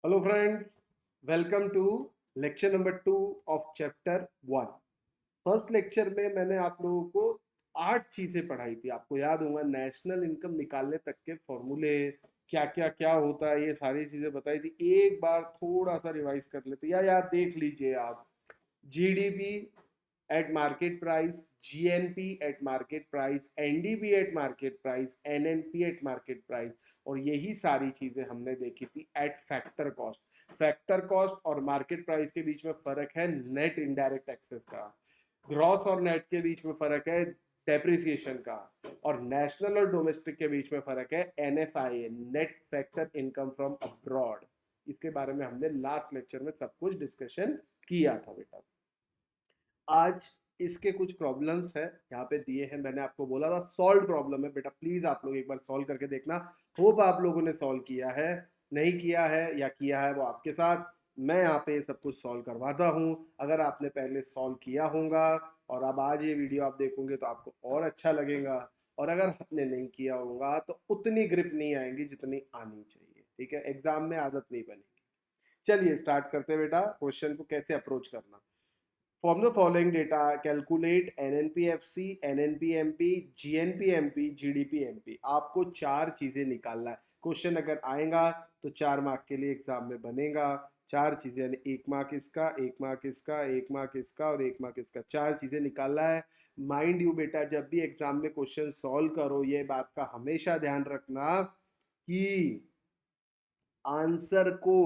Hello friends, welcome to lecture number 2 of chapter 1। First lecture में मैंने आप लोगों को 8 चीजें पढ़ाई थी। आपको याद होगा, नेशनल इनकम निकालने तक के फॉर्मूले क्या क्या क्या होता है, ये सारी चीजें बताई थी। एक बार थोड़ा सा रिवाइज कर लेते या याद देख लीजिए आप। GDP at market price, GNP eight market price, NDB eight market price, NNP eight market price, और यही सारी चीजें हमने देखी थी eight factor cost. Factor cost और मार्केट प्राइस के बीच में फर्क है नेट इनडायरेक्ट एक्सेस का। ग्रॉस और नेट के बीच में फर्क है डेप्रिसिएशन का। और नेशनल और डोमेस्टिक के बीच में फर्क है NFIA, net factor income from abroad. इसके बारे में हमने लास्ट लेक्चर में सब कुछ डिस्कशन किया था बेटा। आज इसके कुछ प्रॉब्लम्स है यहाँ पे दिए हैं। मैंने आपको बोला था सॉल्व प्रॉब्लम है बेटा, प्लीज आप लोग एक बार सॉल्व करके देखना। होप आप लोगों ने सॉल्व किया है, नहीं किया है या किया है वो आपके साथ। मैं यहाँ पे सब कुछ सॉल्व करवाता हूँ। अगर आपने पहले सॉल्व किया होगा और अब आज ये वीडियो आप देखोगे तो आपको और अच्छा लगेगा, और अगर आपने नहीं किया होगा तो उतनी ग्रिप नहीं आएंगी जितनी आनी चाहिए। ठीक है, एग्जाम में आदत नहीं बनेगी। चलिए स्टार्ट करते हैं बेटा, क्वेश्चन को कैसे अप्रोच करना। From the following data, calculate NNPFC, NNPMP, GNPMP, GDPMP। आपको 4 चीजें निकालना है। क्वेश्चन अगर आएगा तो 4 मार्क के लिए एग्जाम में बनेगा। 4 चीजें यानी 1 मार्क इसका, 1 मार्क इसका, 1 मार्क इसका और 1 मार्क इसका। 4 चीजें निकालना है। माइंड यू बेटा, जब भी एग्जाम में क्वेश्चन सॉल्व करो ये बात का हमेशा ध्यान रखना कि आंसर को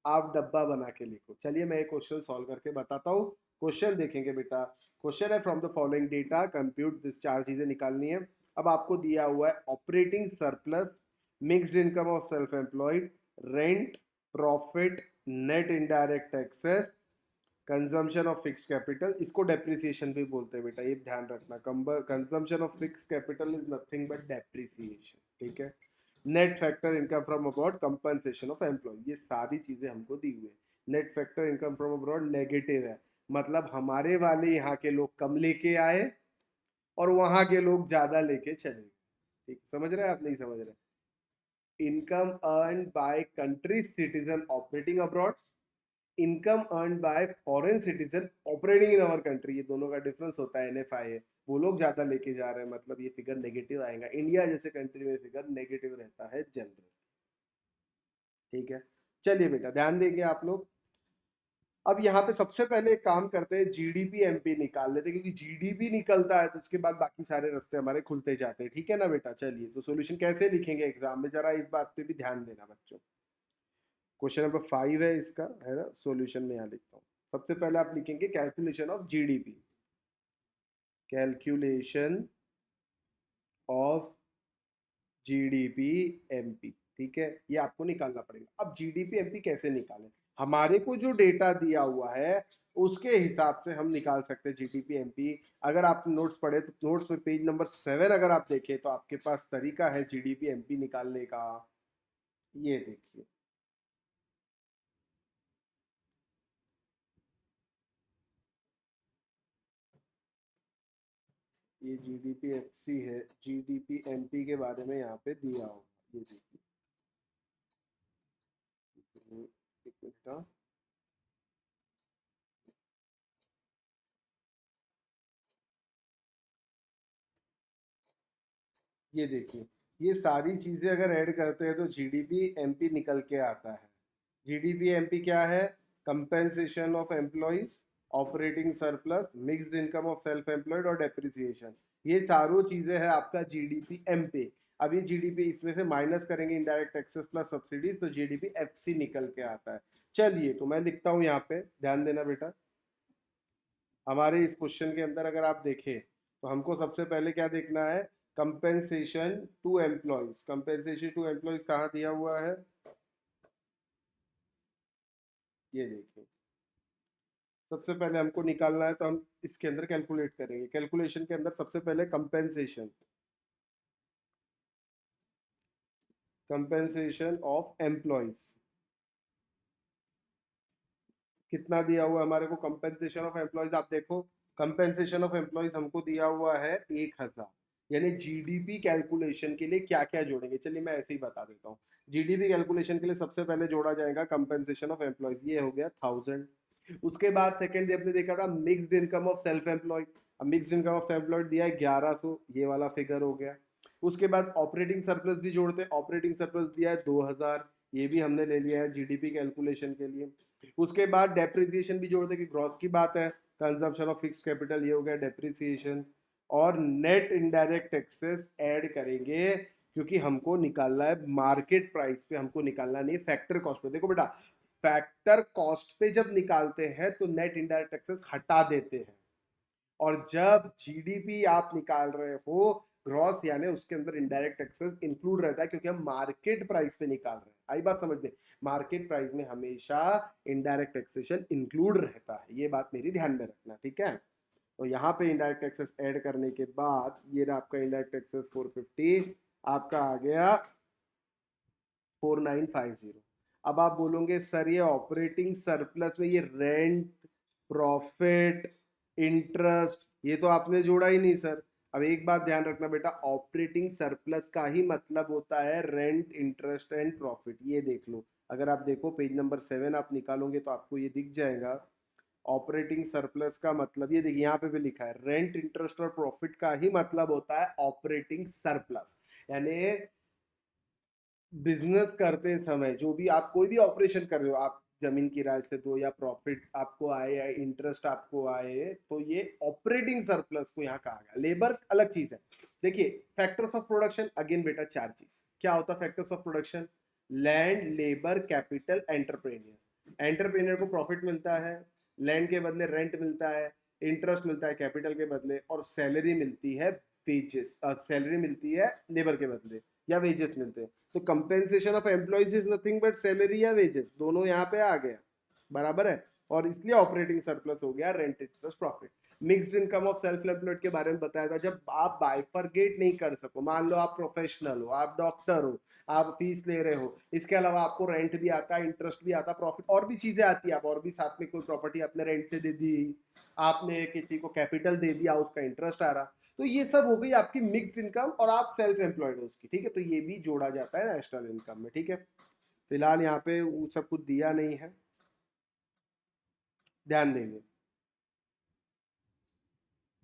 आप डब्बा बना के लिखो। चलिए मैं एक क्वेश्चन सॉल्व करके बताता हूँ। क्वेश्चन देखेंगे बेटा। क्वेश्चन है from the following data compute this. 4 चीजें निकालनी है। अब आपको दिया हुआ है operating surplus, mixed income of self employed, rent, profit, net indirect taxes, consumption of fixed capital. इसको डेप्रिसिएशन भी बोलते हैं बेटा, ये ध्यान रखना। Consumption of fixed capital is nothing but depreciation. ठीक है। Net factor income from abroad, compensation of employ, ये सारी चीजें हमको दी हुई है। Net factor income from abroad negative है, मतलब हमारे वाले यहाँ के लोग कम लेके आए और वहां के लोग ज्यादा लेके चले। ठीक, समझ रहे हैं आप, नहीं समझ रहे? Income earn by country citizen operating abroad, income earn by foreign citizen operating in our country, ये दोनों का डिफरेंस होता है एनएफआई है। वो लोग ज्यादा लेके जा रहे हैं, मतलब ये फिगर नेगेटिव आएगा। इंडिया जैसे कंट्री में फिगर नेगेटिव रहता है जनरल। ठीक है, चलिए बेटा ध्यान देंगे आप लोग। अब यहाँ पे सबसे पहले एक काम करते हैं, जीडीपी एमपी निकाल लेते हैं, क्योंकि जीडीपी निकलता है तो उसके बाद बाकी सारे रास्ते हमारे खुलते जाते हैं। ठीक है ना बेटा? चलिए, तो सॉल्यूशन कैसे लिखेंगे एग्जाम में, जरा इस बात पे भी ध्यान देना बच्चों। क्वेश्चन नंबर 5 है इसका, है ना? सॉल्यूशन में यहाँ लिखता हूँ। सबसे पहले आप लिखेंगे calculation of GDP, calculation of GDP MP. ठीक है, ये आपको निकालना पड़ेगा। अब जीडीपी एमपी कैसे निकालें? हमारे को जो डेटा दिया हुआ है उसके हिसाब से हम निकाल सकते हैं जीडीपी एमपी। अगर आप नोट्स पढ़े तो नोट्स में पेज नंबर 7 अगर आप देखें तो आपके पास तरीका है जीडीपी एमपी निकालने का। ये देखिए, ये जीडीपी एफसी है, जीडीपी एमपी के बारे में यहाँ पे दिया होगा। ये देखिए, एक मिनट हाँ। ये देखिए, ये सारी चीजें अगर ऐड करते हैं तो जीडीपी एमपी निकल के आता है। जीडीपी एमपी क्या है? Compensation of employees, operating surplus, mixed income of self employed और डेप्रिसिएशन। ये चारों चीजें हैं आपका जीडीपी एमपी। अब ये जीडीपी इसमें से माइनस करेंगे इंडायरेक्ट टैक्सेस प्लस सब्सिडीज, तो जीडीपी एफसी निकल के आता है। चलिए, तो मैं लिखता हूं यहाँ पे, ध्यान देना बेटा। हमारे इस क्वेश्चन के अंदर अगर आप देखें तो हमको सबसे पहले क्या देखना है? Compensation to employees. Compensation to employees कहाँ दिया हुआ है? ये देखिए, सबसे पहले हमको निकालना है तो हम इसके अंदर कैलकुलेट करेंगे। कैलकुलेशन के अंदर सबसे पहले कंपेंसेशन, कंपेंसेशन ऑफ एम्प्लॉयज कितना दिया हुआ है हमारे को? कंपेंसेशन ऑफ एम्प्लॉयज आप देखो, कंपेंसेशन ऑफ एम्प्लॉयज हमको दिया हुआ है 1000। यानी जीडीपी कैलकुलेशन के लिए क्या क्या जोड़ेंगे, चलिए मैं ऐसे ही बता देता हूँ। जीडीपी कैलकुलेशन के लिए सबसे पहले जोड़ा जाएगा कंपेंसेशन ऑफ एम्प्लॉयज, ये हो गया 1000। उसके बाद सेकंड हमने देखा था mixed income of self employed, अब mixed income of self employed दिया है 1100, ये वाला फिगर हो गया। उसके बाद ऑपरेटिंग सरप्लस भी जोड़ते हैं, ऑपरेटिंग सरप्लस दिया है 2000, ये भी हमने ले लिया है जीडीपी कैलकुलेशन के लिए। उसके बाद डेप्रिसिएशन भी जोड़ते कि ग्रॉस की बात है, कंजम्पशन ऑफ फिक्स कैपिटल, ये हो गया डेप्रिसिएशन। और नेट इनडायरेक्ट टैक्सेस ऐड करेंगे क्योंकि हमको निकालना है मार्केट प्राइस पे, हमको निकालना नहीं फैक्टर कॉस्ट पे। देखो बेटा, फैक्टर कॉस्ट पे जब निकालते हैं तो नेट इनडायरेक्ट टैक्सेस हटा देते हैं, और जब जीडीपी आप निकाल रहे हो ग्रॉस, यानी उसके अंदर इनडायरेक्ट टैक्सेस इंक्लूड रहता है क्योंकि हम मार्केट प्राइस पे निकाल रहे हैं। आई बात समझ में? मार्केट प्राइस में हमेशा इनडायरेक्ट टैक्सेशन इंक्लूड रहता है, ये बात मेरी ध्यान में रखना, ठीक है। तो यहाँ पे इनडायरेक्ट टैक्सेस ऐड करने के बाद ये रहा आपका इनडायरेक्ट टैक्सेस 450, आपका आ गया 4950। अब आप बोलोगे सर ये ऑपरेटिंग सरप्लस में ये रेंट, प्रॉफिट, इंटरेस्ट, ये तो आपने जोड़ा ही नहीं सर। अब एक बात ध्यान रखना बेटा, ऑपरेटिंग सरप्लस का ही मतलब होता है रेंट, इंटरेस्ट एंड प्रॉफिट। ये देख लो, अगर आप देखो पेज नंबर 7 आप निकालोगे तो आपको ये दिख जाएगा। ऑपरेटिंग सरप्लस का मतलब, ये देखिए यहाँ पे भी लिखा है, रेंट, इंटरेस्ट और प्रॉफिट का ही मतलब होता है ऑपरेटिंग सरप्लस। यानी बिजनेस करते समय जो भी आप कोई भी ऑपरेशन कर रहे हो, आप जमीन किराए से दो या प्रॉफिट आपको आए या इंटरेस्ट आपको आए, तो ये ऑपरेटिंग सरप्लस को यहाँ कहा गया। लेबर अलग चीज है। देखिए फैक्टर्स ऑफ प्रोडक्शन, अगेन बेटा 4 चीज क्या होता है factors of production? Land, labour, capital, entrepreneur. Entrepreneur को प्रॉफिट मिलता है, लैंड के बदले रेंट मिलता है, इंटरेस्ट मिलता है कैपिटल के बदले, और सैलरी मिलती है वेजेस, सैलरी मिलती है लेबर के बदले या वेजेस मिलते हैं। तो compensation of employees is nothing but salary या वेजेस, दोनों यहाँ पे आ गया, बराबर है। और इसलिए ऑपरेटिंग सरप्लस हो गया rent, interest, profit. Mixed income of self employed के बारे में बताया था, जब आप बाइफरगेट नहीं कर सको, मान लो आप प्रोफेशनल हो, आप डॉक्टर हो, आप फीस ले रहे हो, इसके अलावा आपको रेंट भी आता है, इंटरेस्ट भी आता है, प्रॉफिट और भी चीजें आती है, आप और भी साथ में कोई प्रॉपर्टी आपने रेंट से दे दी, आपने किसी को कैपिटल दे दिया, उसका इंटरेस्ट आ रहा, तो ये सब हो गई आपकी मिक्स्ड इनकम, और आप सेल्फ एम्प्लॉयड हो उसकी, ठीक है। तो ये भी जोड़ा जाता है नेशनल इनकम में, ठीक है। फिलहाल यहाँ पे वो सब कुछ दिया नहीं है, ध्यान देंगे।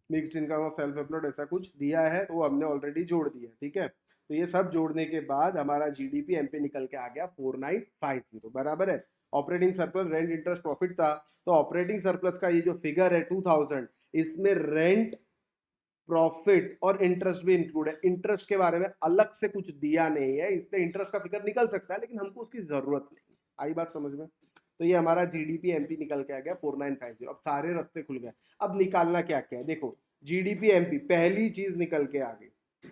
Mixed income of self employed ऐसा कुछ दिया है तो वो हमने ऑलरेडी जोड़ दिया, ठीक है। तो ये सब जोड़ने के बाद हमारा जीडीपी एमपी निकल के आ गया 4950, बराबर है। Operating surplus rent, interest, profit था, तो ऑपरेटिंग सरप्लस का ये जो फिगर है 2000, इसमें रेंट, प्रॉफिट और इंटरेस्ट भी इंक्लूड है। इंटरेस्ट के बारे में अलग से कुछ दिया नहीं है, इससे इंटरेस्ट का फिगर निकल सकता है लेकिन हमको उसकी जरूरत नहीं। आई बात समझ में? तो ये हमारा जीडीपी एमपी निकल के आ गया 4950। अब सारे रास्ते खुल गए। अब निकालना क्या क्या है, देखो जीडीपी एमपी पहली चीज निकल के आ गई।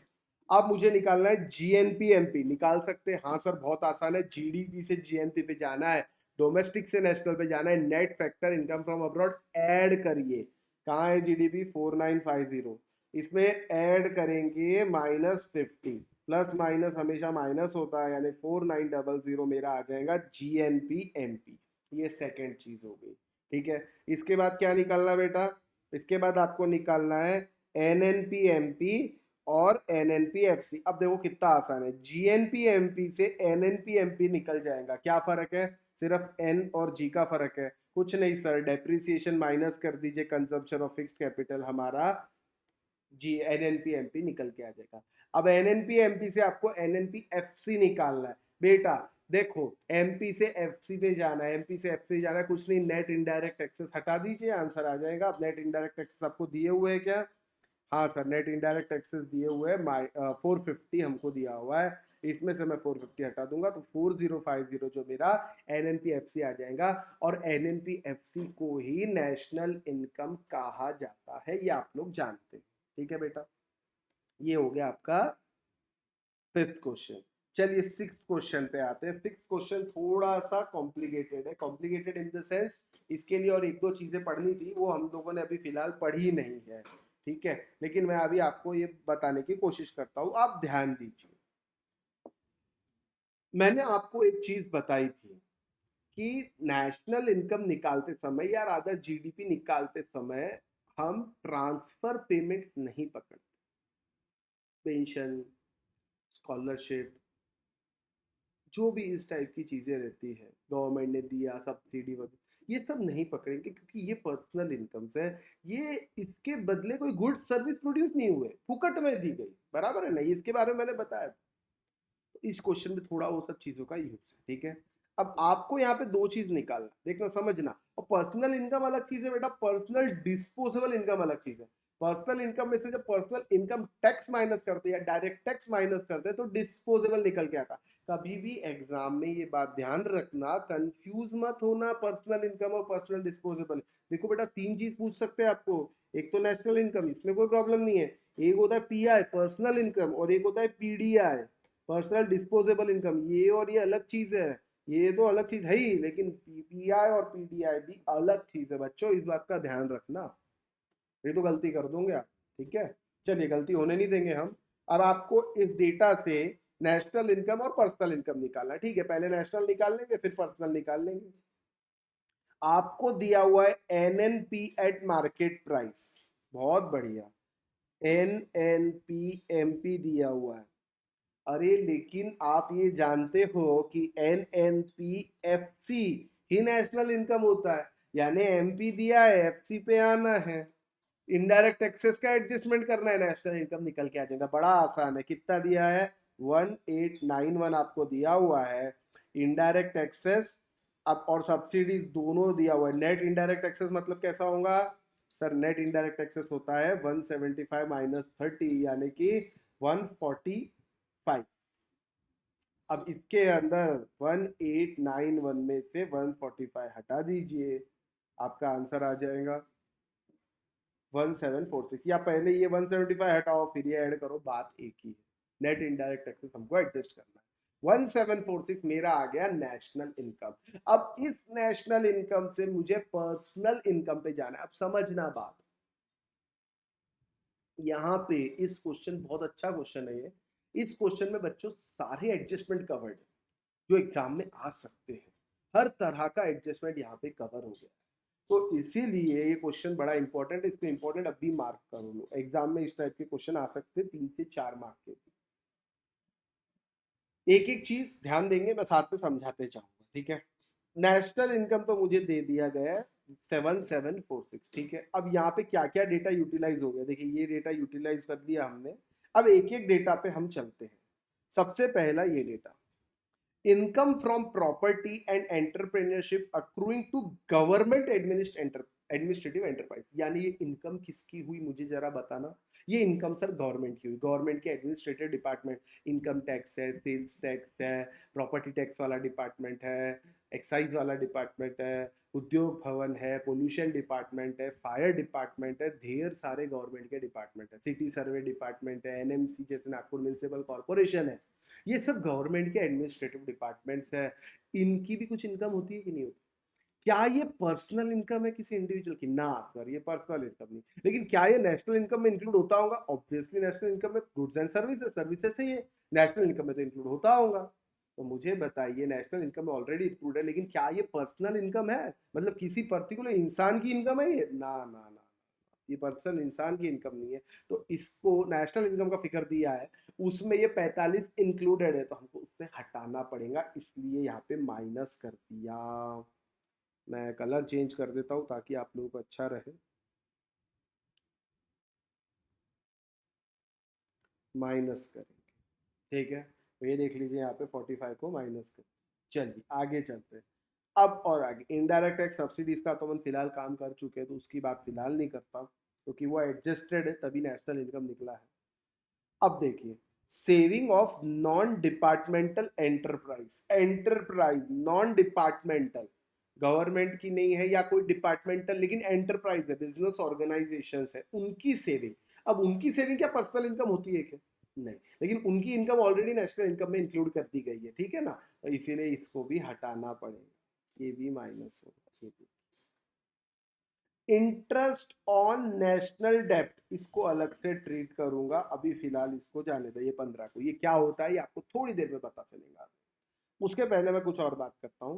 अब मुझे निकालना है जीएनपी एमपी, निकाल सकते हैं? हाँ सर बहुत आसान है, जीडीपी से जीएनपी पे जाना है, डोमेस्टिक से नेशनल पे जाना है, net factor income from abroad add करिए। कहाँ है जीडीपी? 4950, इसमें ऐड करेंगे -50, प्लस माइनस हमेशा माइनस होता है, यानी 4900 मेरा आ जाएगा जीएनपी एमपी। ये सेकेंड चीज हो गई, ठीक है। इसके बाद क्या निकालना बेटा? इसके बाद आपको निकालना है एनएनपी एमपी और एनएनपी एफसी। अब देखो कितना आसान है, जीएनपी एमपी से एनएनपी एमपी निकल जाएगा। क्या फर्क है? सिर्फ एन और जी का फर्क है, कुछ नहीं सर। डेप्रिसिएशन माइनस कर दीजिए, कंजप्शन ऑफ फिक्स कैपिटल, हमारा जी एनएनपी एमपी निकल के आ जाएगा। अब एनएनपी एमपी से आपको एनएनपी एफसी निकालना है बेटा। देखो एमपी से एफसी पे जाना है, एमपी से एफसी जाना है, कुछ नहीं, नेट इनडायरेक्ट टैक्सेस हटा दीजिए, आंसर आ जाएगा। अब नेट इनडायरेक्ट टैक्सेस आपको दिए हुए हैं क्या? हाँ सर, नेट इनडायरेक्ट टैक्सेस दिए हुए हैं, 450 हमको दिया हुआ है, इसमें से मैं 450 हटा दूंगा तो 4050 जो मेरा एनएनपीएफसी आ जाएगा। और एनएनपीएफसी को ही नेशनल इनकम कहा जाता है, ये आप लोग जानते हैं, ठीक है बेटा। ये हो गया आपका फिफ्थ क्वेश्चन। चलिए सिक्स क्वेश्चन पे आते हैं। सिक्स क्वेश्चन थोड़ा सा कॉम्प्लिकेटेड है, कॉम्प्लिकेटेड इन द सेंस इसके लिए और एक दो चीजें पढ़नी थी, वो हम लोगों ने अभी फिलहाल पढ़ी नहीं है, ठीक है। लेकिन मैं अभी आपको ये बताने की कोशिश करता हूँ, आप ध्यान दीजिए। मैंने आपको एक चीज बताई थी कि नेशनल इनकम निकालते समय या रादर जीडीपी निकालते समय हम ट्रांसफर पेमेंट्स नहीं पकड़ते। पेंशन, स्कॉलरशिप, जो भी इस टाइप की चीजें रहती है, गवर्नमेंट ने दिया सब्सिडी वगैरह, ये सब नहीं पकड़ेंगे क्योंकि ये पर्सनल इनकम्स है। ये इसके बदले कोई गुड सर्विस प्रोड्यूस नहीं हुए, फुकट में दी गई, बराबर है ना, इसके बारे में मैंने बताया। इस क्वेश्चन में थोड़ा वो सब चीजों का यूज है, ठीक है। अब आपको यहाँ पे दो चीज निकालना, देखना समझना। और पर्सनल इनकम अलग चीज है बेटा, पर्सनल डिस्पोजेबल इनकम अलग चीज है। पर्सनल इनकम में से जब पर्सनल इनकम टैक्स माइनस करते हैं या डायरेक्ट टैक्स माइनस करते हैं तो डिस्पोजेबल निकल के आता। कभी भी एग्जाम में ये बात ध्यान रखना, कंफ्यूज मत होना पर्सनल इनकम और पर्सनल डिस्पोजेबल। देखो बेटा, तीन चीज पूछ सकते हैं आपको। एक तो नेशनल इनकम, इसमें कोई प्रॉब्लम नहीं है। एक होता है पीआई पर्सनल इनकम, और एक होता है पीडीआई पर्सनल डिस्पोजेबल इनकम। ये और ये अलग चीज है, ये तो अलग चीज है ही, लेकिन पीपीआई और पीडीआई भी अलग चीज है बच्चों, इस बात का ध्यान रखना। ये तो गलती कर दोगे आप, ठीक है। चलिए, गलती होने नहीं देंगे हम। अब आपको इस डेटा से नेशनल इनकम और पर्सनल इनकम निकालना है, ठीक है। पहले नेशनल निकाल लेंगे, फिर पर्सनल निकाल लेंगे। आपको दिया हुआ है एनएनपी एट मार्केट प्राइस, बहुत बढ़िया। एनएनपी दिया हुआ है। अरे लेकिन आप ये जानते हो कि एनएनपीएफसी ही नेशनल इनकम होता है, यानी एमपी दिया है, एफसी पे आना है, इनडायरेक्ट टैक्सेस का एडजस्टमेंट करना है, नेशनल इनकम निकल के आ जाएगा। बड़ा आसान है। कितना दिया है? 1891 आपको दिया हुआ है। इनडायरेक्ट टैक्सेस अब और सब्सिडीज दोनों दिया हुआ है। नेट इनडायरेक्ट टैक्सेस मतलब कैसा होगा सर? नेट इनडायरेक्ट टैक्सेस होता है 175 माइनस 30, यानी कि 145। अब इसके अंदर 1891 में से 145 हटा दीजिए, आपका आंसर आ जाएगा 1746। या पहले ये 175 हटाओ फिर ये ऐड करो, बात एक ही है। नेट इनडायरेक्ट टैक्सेस हमको एडजस्ट करना है। 1746 मेरा आ गया नेशनल इनकम। अब इस नेशनल इनकम से मुझे पर्सनल इनकम पे जाना है। अब समझना बात, यहाँ पे इस क्वेश्चन, बहुत अच्छा क्वेश्चन है ये। इस क्वेश्चन में बच्चों सारे एडजस्टमेंट कवर्ड है जो एग्जाम में आ सकते हैं। हर तरह का एडजस्टमेंट यहाँ पे कवर हो गया, तो इसीलिए ये क्वेश्चन बड़ा इंपॉर्टेंट है। इसको इंपॉर्टेंट अभी मार्क करो लो, एग्जाम में इस टाइप के क्वेश्चन आ सकते हैं 3 से 4 मार्क के। एक एक चीज ध्यान देंगे, मैं साथ में समझाते जाऊंगा, ठीक है। नेशनल इनकम तो मुझे दे दिया गया है 7746, ठीक है। अब यहाँ पे क्या क्या डेटा यूटिलाइज हो गया, देखिए ये डेटा यूटिलाइज कर दिया हमने। अब एक एक डेटा पे हम चलते हैं। सबसे पहला ये data, income from property and entrepreneurship accruing to government administrative enterprise, यानी ये इनकम किसकी हुई मुझे जरा बताना। ये इनकम सर गवर्नमेंट की हुई, गवर्नमेंट के एडमिनिस्ट्रेटिव डिपार्टमेंट, इनकम टैक्स है, सेल्स टैक्स है, प्रॉपर्टी टैक्स वाला डिपार्टमेंट है, एक्साइज वाला डिपार्टमेंट है, उद्योग भवन है, पोल्यूशन डिपार्टमेंट है, फायर डिपार्टमेंट है, ढेर सारे गवर्नमेंट के डिपार्टमेंट है, सिटी सर्वे डिपार्टमेंट है, एनएमसी जैसे नागपुर म्यूनिसिपल कॉर्पोरेशन है। ये सब गवर्नमेंट के एडमिनिस्ट्रेटिव डिपार्टमेंट्स है। इनकी भी कुछ इनकम होती है कि नहीं होती? क्या ये पर्सनल इनकम है किसी इंडिविजुअल की? ना सर, ये पर्सनल इनकम नहीं। लेकिन क्या ये नेशनल इनकम में इंक्लूड होता होगा? ऑब्वियसली नेशनल इनकम में गुड्स एंड सर्विसेज, सर्विसेज से ये नेशनल इनकम में तो इंक्लूड होता होगा। तो मुझे बताइए, नेशनल इनकम में ऑलरेडी इंक्लूड है, लेकिन क्या ये पर्सनल इनकम है? मतलब किसी पर्टिकुलर इंसान की इनकम है ये? ना ना ना, ये पर्सनल इंसान की इनकम नहीं है। तो इसको नेशनल इनकम का फिगर दिया है, उसमें ये 45 इंक्लूडेड है, तो हमको उससे हटाना पड़ेगा, इसलिए यहाँ पे माइनस कर दिया। मैं कलर चेंज कर देता हूँ ताकि आप लोगों को अच्छा रहे। माइनस करेंगे, ठीक है। तो ये देख लीजिए यहाँ पे 45 को माइनस कर। चलिए आगे चलते हैं। अब और आगे इनडायरेक्ट टैक्स सब्सिडीज का तो हम फिलहाल काम कर चुके हैं, तो उसकी बात फिलहाल नहीं करता क्योंकि वो एडजस्टेड है, तभी नेशनल इनकम निकला है। अब देखिए, saving of non departmental enterprise, enterprise non departmental, government की नहीं है या कोई डिपार्टमेंटल, लेकिन एंटरप्राइज है, बिजनेस ऑर्गेनाइजेशंस है, उनकी सेविंग। अब उनकी सेविंग क्या पर्सनल इनकम होती है क्या? नहीं, लेकिन उनकी इनकम ऑलरेडी नेशनल इनकम में इंक्लूड कर दी गई है, ठीक है ना। तो इसीलिए इसको भी हटाना पड़ेगा, ये भी माइनस होगा, ये भी। इंटरेस्ट ऑन नेशनल डेब्ट, इसको अलग से ट्रीट करूंगा, अभी फिलहाल इसको जाने दो। ये 15 को, ये क्या होता है ये आपको थोड़ी देर में पता चलेगा। उसके पहले मैं कुछ और बात करता हूं।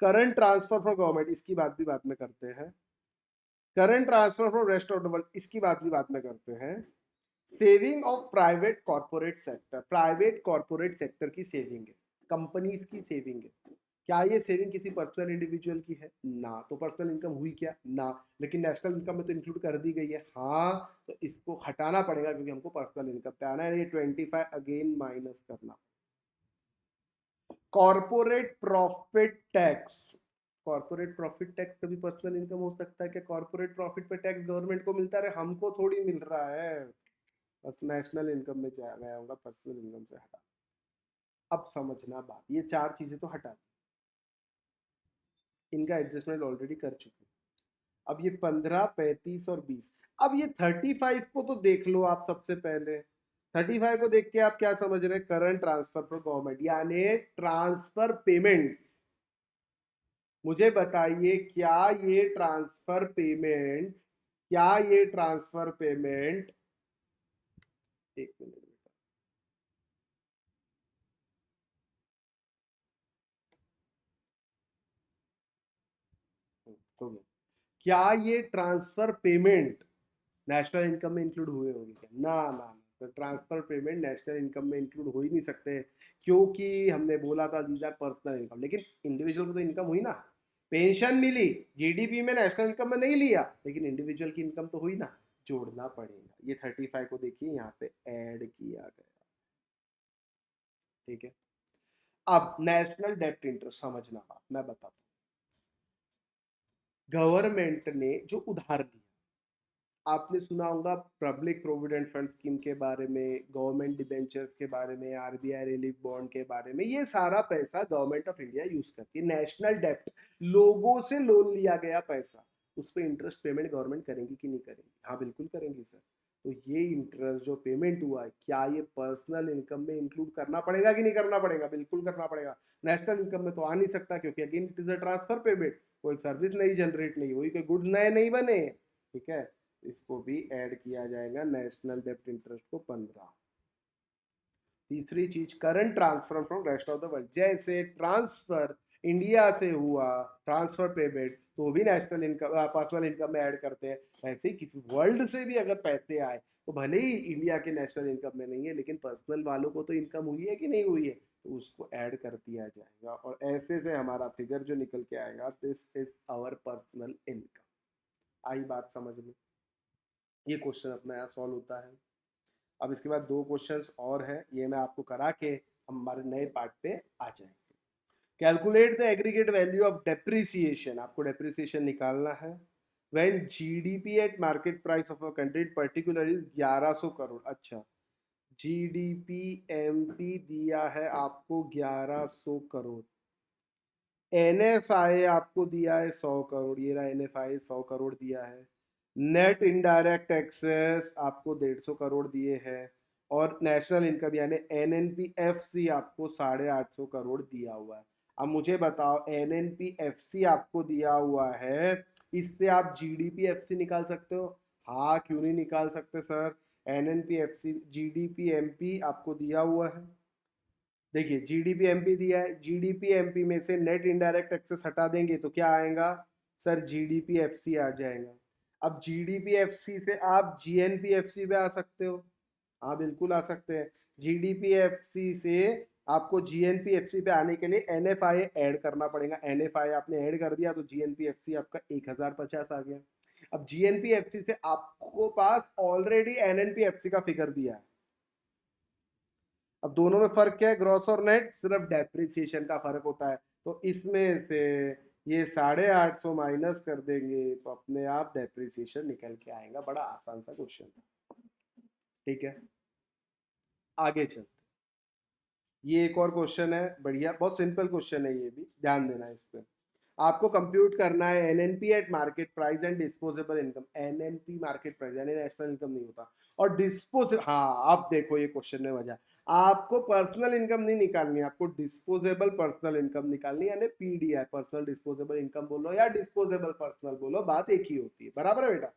करंट ट्रांसफर फॉर गवर्नमेंट, इसकी बात भी बाद में करते हैं। Current transfer for rest of the world, इसकी बात भी बाद में करते हैं। Saving of private corporate sector, private corporate sector की सेविंग है, कंपनीज की सेविंग है। क्या ये सेविंग किसी पर्सनल इंडिविजुअल की है? ना। तो पर्सनल इनकम हुई क्या? ना। लेकिन नेशनल इनकम में तो इंक्लूड कर दी गई है। हाँ, तो इसको हटाना पड़ेगा क्योंकि हमको पर्सनल इनकम पे आना है। ये 25 अगेन माइनस करना। Corporate profit tax, corporate profit tax कभी पर्सनल इनकम हो सकता है? क्या कॉर्पोरेट प्रॉफिट पे टैक्स गवर्नमेंट को मिलता है? हमको थोड़ी मिल रहा है। बस नेशनल इनकम में जा गया होगा, पर्सनल इनकम से हटा। अब समझना बात, ये चार चीजें तो हटा दी, इनका एडजस्टमेंट ऑलरेडी कर चुके हैं। अब ये 15, 35 और 20। अब ये 35 को तो देख लो आप। सबसे पहले 35 को देख के आप क्या समझ रहे हैं? करंट ट्रांसफर फॉर गवर्नमेंट, यानी ट्रांसफर पेमेंट्स। मुझे बताइए, क्या ये ट्रांसफर पेमेंट, एक मिनट बेटा, हो गया। क्या ये ट्रांसफर पेमेंट नेशनल इनकम में इंक्लूड हुए होंगे क्या? ना ना ना, तो ट्रांसफर पेमेंट नेशनल इनकम में इंक्लूड हो ही नहीं सकते, क्योंकि हमने बोला था दीज आर पर्सनल इनकम। लेकिन इंडिविजुअल को तो इनकम हुई ना, पेंशन मिली, जीडीपी में नेशनल इनकम में नहीं लिया, लेकिन इंडिविजुअल की इनकम तो हुई ना। जोड़ना पड़ेगा। ये 35 को देखिए यहाँ पे ऐड किया गया। ठीक है। अब नेशनल डेप्ट इंटरेस्ट समझना बात, मैं बताता हूँ। गवर्नमेंट ने जो उधार लिया, आपने सुना होगा पब्लिक प्रोविडेंट फंड स्कीम के बारे में, गवर्नमेंट डिबेंचर्स के बारे में, आरबीआई रिलीफ बॉन्ड के बारे में। ये सारा पैसा गवर्नमेंट ऑफ इंडिया यूज करती है। नेशनल डेप्ट, लोगों से लोन लिया गया पैसा, उस पर इंटरेस्ट पेमेंट गवर्नमेंट करेंगी कि नहीं करेंगी? हाँ बिल्कुल करेंगी सर। तो ये इंटरेस्ट जो पेमेंट हुआ है, क्या ये पर्सनल इनकम में इंक्लूड करना पड़ेगा कि नहीं करना पड़ेगा? बिल्कुल करना पड़ेगा। नेशनल इनकम में तो आ नहीं सकता, क्योंकि again it is a transfer payment, कोई सर्विस नहीं जनरेट नहीं हुई, कोई गुड्स नए नहीं बने। ठीक है, इसको भी ऐड किया जाएगा नेशनल डेप्ट इंटरेस्ट को 15। तीसरी चीज, current transfer from rest of the world, जैसे ट्रांसफर इंडिया से हुआ, ट्रांसफर पेमेंट, तो भी नेशनल इनकम पर्सनल इनकम में ऐड करते हैं। ऐसे ही किसी वर्ल्ड से भी अगर पैसे आए, तो भले ही इंडिया के नेशनल इनकम में नहीं है, लेकिन पर्सनल वालों को तो इनकम हुई है कि नहीं हुई है, तो उसको ऐड कर दिया जाएगा। और ऐसे से हमारा फिगर जो निकल के आएगा, this is our personal income. आई बात समझ में? ये क्वेश्चन अपना यहाँ सॉल्व होता है। अब इसके बाद दो क्वेश्चंस और हैं, ये मैं आपको करा के हम हमारे नए पार्ट पे आ जाएंगे। Calculate the aggregate value of depreciation, आपको डेप्रिसिएशन निकालना है। When GDP at market price of a country particular is 1100 crore. अच्छा, जीडीपी एमपी दिया है आपको 1100 करोड़, एनएफआई आपको दिया है 100 करोड़, ये रहा एनएफआई 100 करोड़ दिया है। नेट इनडायरेक्ट टैक्सेस आपको 150 करोड़ दिए हैं, और नेशनल इनकम यानी एनएनपीएफसी आपको 850 करोड़ दिया हुआ है। अब मुझे बताओ, एनएनपीएफसी आपको दिया हुआ है, इससे आप जीडीपीएफसी निकाल सकते हो? हाँ, क्यों नहीं निकाल सकते सर? एनएनपीएफसी जीडीपी एमपी आपको दिया हुआ है। देखिए, जीडीपी एमपी दिया है, जीडीपी एमपी में से नेट इनडायरेक्ट टैक्सेस हटा देंगे तो क्या आएगा सर? जीडीपी एफसी आ जाएगा। अब जीडीपी एफसी से आप जीएनपी एफसी पे आ सकते हो। हाँ बिल्कुल आ सकते हैं। जीडीपी एफसी से आपको जीएनपी एफसी पे आने के लिए एनएफआई ऐड करना पड़ेगा। एनएफआई आपने ऐड कर दिया तो जीएनपी एफसी आपका 1050 आ गया। अब जीएनपी एफसी से आपको पास ऑलरेडी एनएनपी एफसी का फिगर दिया है। अब दोनों में फर्क क्या है? ग्रॉस और नेट, सिर्फ डेप्रिसिएशन का फर्क होता है। तो इसमें से ये 850 माइनस कर देंगे तो अपने आप डेप्रिसिएशन निकल के आएगा। बड़ा आसान सा क्वेश्चन था। ठीक है, आगे चलते। ये एक और क्वेश्चन है, बढ़िया, बहुत सिंपल क्वेश्चन है, ये भी ध्यान देना इस पे। आपको कंप्यूट करना है NNP eight market price and disposable income. NNP market price यानी नेशनल इनकम नहीं होता, और हाँ, आप देखो ये क्वेश्चन में मजा, आपको पर्सनल इनकम नहीं निकालनी, आपको डिस्पोजेबल पर्सनल इनकम निकालनी, यानी पीडीआई, पर्सनल डिस्पोजेबल इनकम बोलो या डिस्पोजेबल पर्सनल बोलो, बात एक ही होती है। बराबर है बेटा?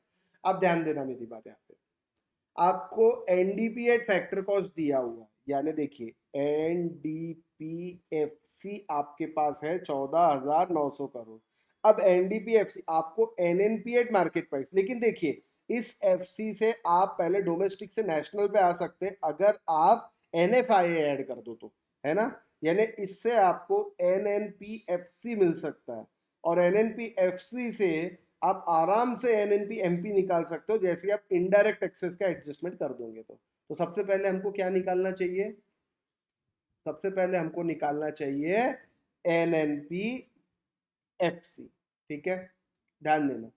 अब ध्यान देना मेरी बात यहाँ पे। आपको एनडीपी एट फैक्टर कॉस्ट दिया हुआ, यानी देखिए एनडीपीएफसी आपके पास है 14,900 करोड़। अब एनडीपीएफसी आपको एनएनपी एट मार्केट प्राइस, लेकिन देखिए इस एफसी से आप पहले डोमेस्टिक से नेशनल पे आ सकते हैं अगर आप एनएफआई ऐड कर दो तो, है ना। यानी इससे आपको एनएनपीएफसी मिल सकता है और एनएनपीएफसी से आप आराम से एनएनपीएमपी निकाल सकते हो जैसे आप इनडायरेक्ट एक्सेस का एडजस्टमेंट कर दोगे तो सबसे पहले हमको क्या निकालना चाहिए, सबसे पहले हमको निकालना चाहिए एनएनपीएफसी। ठीक है, ध्यान देना।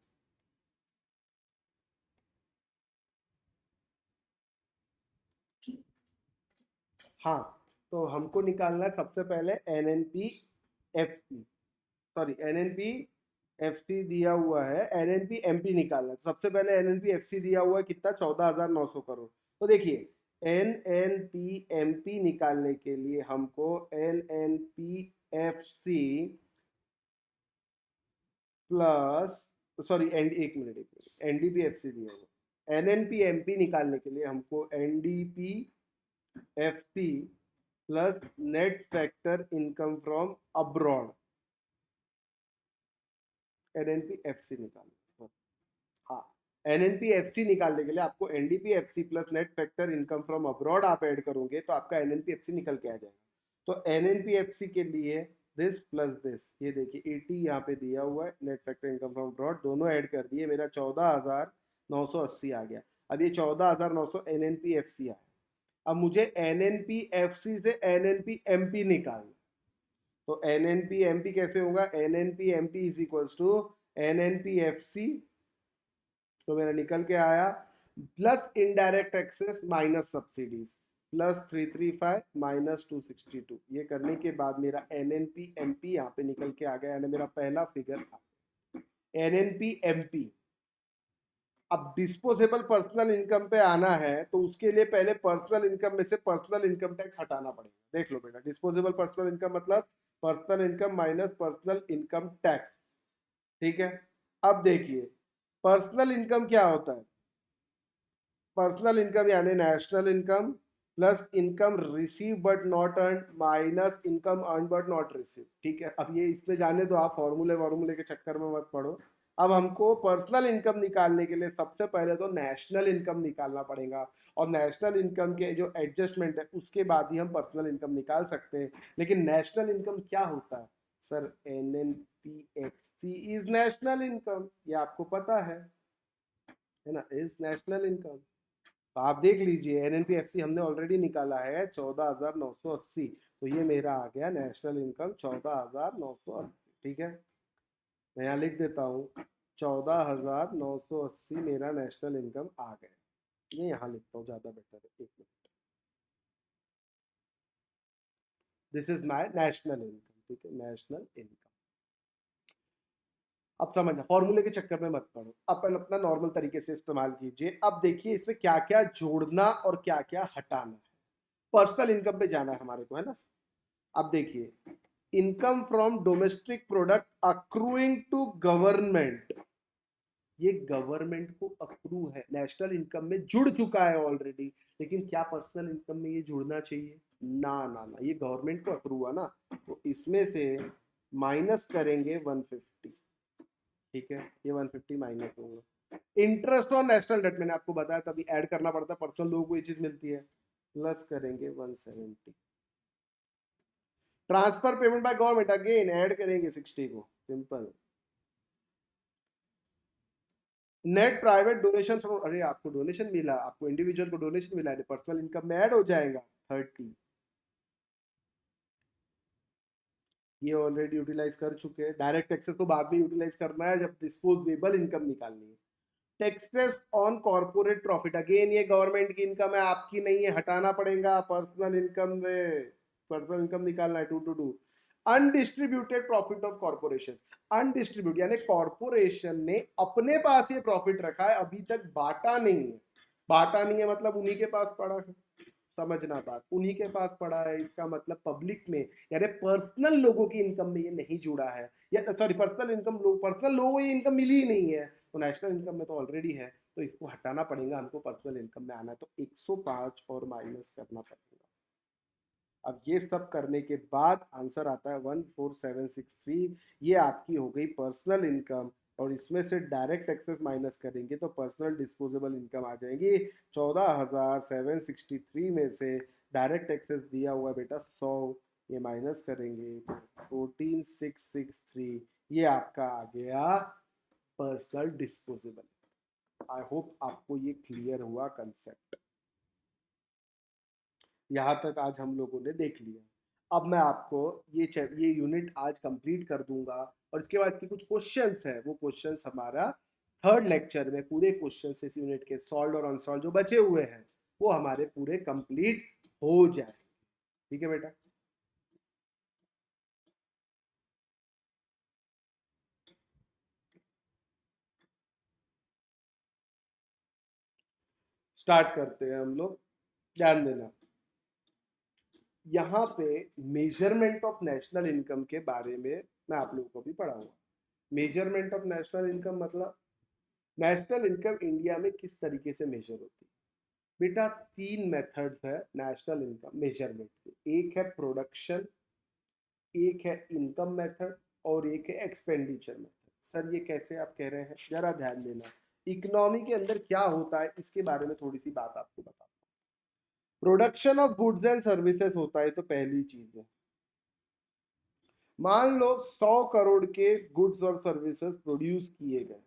हाँ, तो हमको निकालना है सबसे पहले एनएनपीएफसी, सॉरी एनएनपीएफसी दिया हुआ है, एनएनपीएमपी निकालना है। सबसे पहले एनएनपीएफसी दिया हुआ है कितना, 14,900 करोड़। तो देखिए एनएनपीएमपी निकालने के लिए हमको एनएनपीएफसी प्लस, सॉरी एक मिनट एनडीपीएफसी दिया हुआ, एनएनपीएमपी निकालने के लिए हमको NDPFC plus net factor income from abroad, NNPFC निकालना। हाँ, एनएनपीएफसी निकालने के लिए आपको NDPFC plus net factor income from abroad आप ऐड करोगे तो आपका एनएनपीएफसी निकल के आ जाएगा। तो एनएनपीएफसी के लिए दिस प्लस दिस, ये देखिए 80 यहाँ पे दिया हुआ है, net factor income from abroad दोनों ऐड कर दिए, मेरा 14,980 आ गया। अब ये 14,900 एनएनपीएफसी आया। अब मुझे एनएनपीएफसी से एनएनपीएमपी निकालना, तो एनएनपीएमपी कैसे होगा, NNPMP is equals to NNPFC, तो मेरा निकल के आया plus indirect excess minus subsidies plus 335 minus 262। ये करने के बाद मेरा एनएनपीएमपी यहाँ पे निकल के आ गया, यानी मेरा पहला फिगर एनएनपीएमपी। अब डिस्पोजेबल पर्सनल इनकम पे आना है तो उसके लिए पहले पर्सनल इनकम में से पर्सनल इनकम टैक्स हटाना पड़ेगा। देख लो बेटा, डिस्पोजेबल पर्सनल इनकम मतलब personal income minus personal income tax. ठीक है, अब देखिए पर्सनल इनकम क्या होता है, पर्सनल इनकम यानी national income plus income receive but not earn minus income earn but not receive. ठीक है, अब ये इसमें जाने दो, आप फॉर्मूले के चक्कर में मत पड़ो। अब हमको पर्सनल इनकम निकालने के लिए सबसे पहले तो नेशनल इनकम निकालना पड़ेगा और नेशनल इनकम के जो एडजस्टमेंट है उसके बाद ही हम पर्सनल इनकम निकाल सकते हैं। लेकिन नेशनल इनकम क्या होता है सर, एनएनपीएफसी इज नेशनल इनकम, ये आपको पता है ना, इज नेशनल इनकम। तो आप देख लीजिए एनएनपीएफसी हमने ऑलरेडी निकाला है 14,980, तो ये मेरा आ गया नेशनल इनकम 14,980। ठीक है, मैं यहाँ लिख देता हूँ 14,980 मेरा नेशनल इनकम आ गया, ये यहाँ लिखता हूँ ज्यादा बेटर है, एक minute, this is my national income. ठीक है, नेशनल इनकम। अब समझना, फॉर्मूले के चक्कर में मत पड़ो, अपन अपना नॉर्मल तरीके से इस्तेमाल कीजिए। अब देखिए इसमें क्या क्या जोड़ना और क्या क्या हटाना है। पर्सनल इनकम पे जाना है हमारे को, है ना। अब देखिए income from domestic product accruing to government, ये गवर्नमेंट को अक्रू है, नेशनल इनकम में जुड़ चुका है ऑलरेडी, लेकिन क्या पर्सनल इनकम में ये जुड़ना चाहिए, ना ना ना, ये गवर्नमेंट को अक्रू हुआ ना, तो इसमें से माइनस करेंगे 150। ठीक है, ये 150 माइनस होगा। इंटरेस्ट और नेशनल डेट मैंने आपको बताया तभी ऐड करना पड़ता है, पर्सनल लोगों को ये चीज मिलती है, प्लस करेंगे 170। Transfer payment by government again add करेंगे 60 को, simple. Net private donation from, अरे आपको डोनेशन मिला, आपको इंडिविजुअल को डोनेशन मिला है, पर्सनल इनकम में ऐड हो जाएगा 30। ये ऑलरेडी यूटिलाइज कर चुके हैं। डायरेक्ट टैक्सेस तो बाद में यूटिलाइज करना है जब डिस्पोजेबल इनकम निकालनी है। Taxes on corporate profit, again ये गवर्नमेंट की इनकम है, आपकी नहीं है, हटाना पड़ेगा पर्सनल इनकम से, पर्सनल इनकम निकालना है 222। अनडिस्ट्रीब्यूटेड प्रॉफिट ऑफ कॉर्पोरेशन, अनडिस्ट्रीब्यूट यानी कॉर्पोरेशन ने अपने पास ये प्रॉफिट रखा है, अभी तक बांटा नहीं है। बांटा नहीं है मतलब उन्हीं के पास पड़ा है, समझना बात, उन्हीं के पास पड़ा है, इसका मतलब पब्लिक में यानी पर्सनल लोगों की इनकम में ये नहीं जुड़ा है, या सॉरी पर्सनल इनकम, पर्सनल लोगों को ये इनकम मिली ही नहीं है, तो नेशनल इनकम में तो ऑलरेडी है, तो इसको हटाना पड़ेगा हमको, पर्सनल इनकम में आना है तो 105 और माइनस करना पड़ेगा। अब ये सब करने के बाद आंसर आता है 14763। ये आपकी हो गई पर्सनल इनकम और इसमें से डायरेक्ट एक्सेस माइनस करेंगे तो पर्सनल डिस्पोजेबल इनकम आ जाएगी 14,763 में से डायरेक्ट एक्सेस दिया हुआ बेटा 100, ये माइनस करेंगे तो 14,663, ये आपका आ गया पर्सनल डिस्पोजेबल। आई होप आपको ये क्लियर हुआ कंसेप्ट। यहाँ तक आज हम लोगों ने देख लिया। अब मैं आपको ये यूनिट आज कंप्लीट कर दूंगा और इसके बाद की कुछ क्वेश्चंस है, वो क्वेश्चंस हमारा थर्ड लेक्चर में पूरे क्वेश्चंस इस यूनिट के सॉल्व और अनसॉल्व जो बचे हुए हैं वो हमारे पूरे कंप्लीट हो जाए। ठीक है बेटा, स्टार्ट करते हैं हम लोग। ध्यान देना, यहाँ पे मेजरमेंट ऑफ नेशनल इनकम के बारे में मैं आप लोगों को भी पढ़ाऊंगा। मेजरमेंट ऑफ नेशनल इनकम मतलब नेशनल इनकम इंडिया में किस तरीके से मेजर होती है। बेटा तीन मेथड्स है नेशनल इनकम मेजरमेंट के, एक है प्रोडक्शन, एक है इनकम मेथड और एक है एक्सपेंडिचर मेथड। सर ये कैसे आप कह रहे हैं, जरा ध्यान देना। इकोनॉमी के अंदर क्या होता है इसके बारे में थोड़ी सी बात आपको बता। Production of goods and services होता है, तो पहली चीज है, मान लो 100 करोड़ के गुड्स और सर्विसेज प्रोड्यूस किए गए,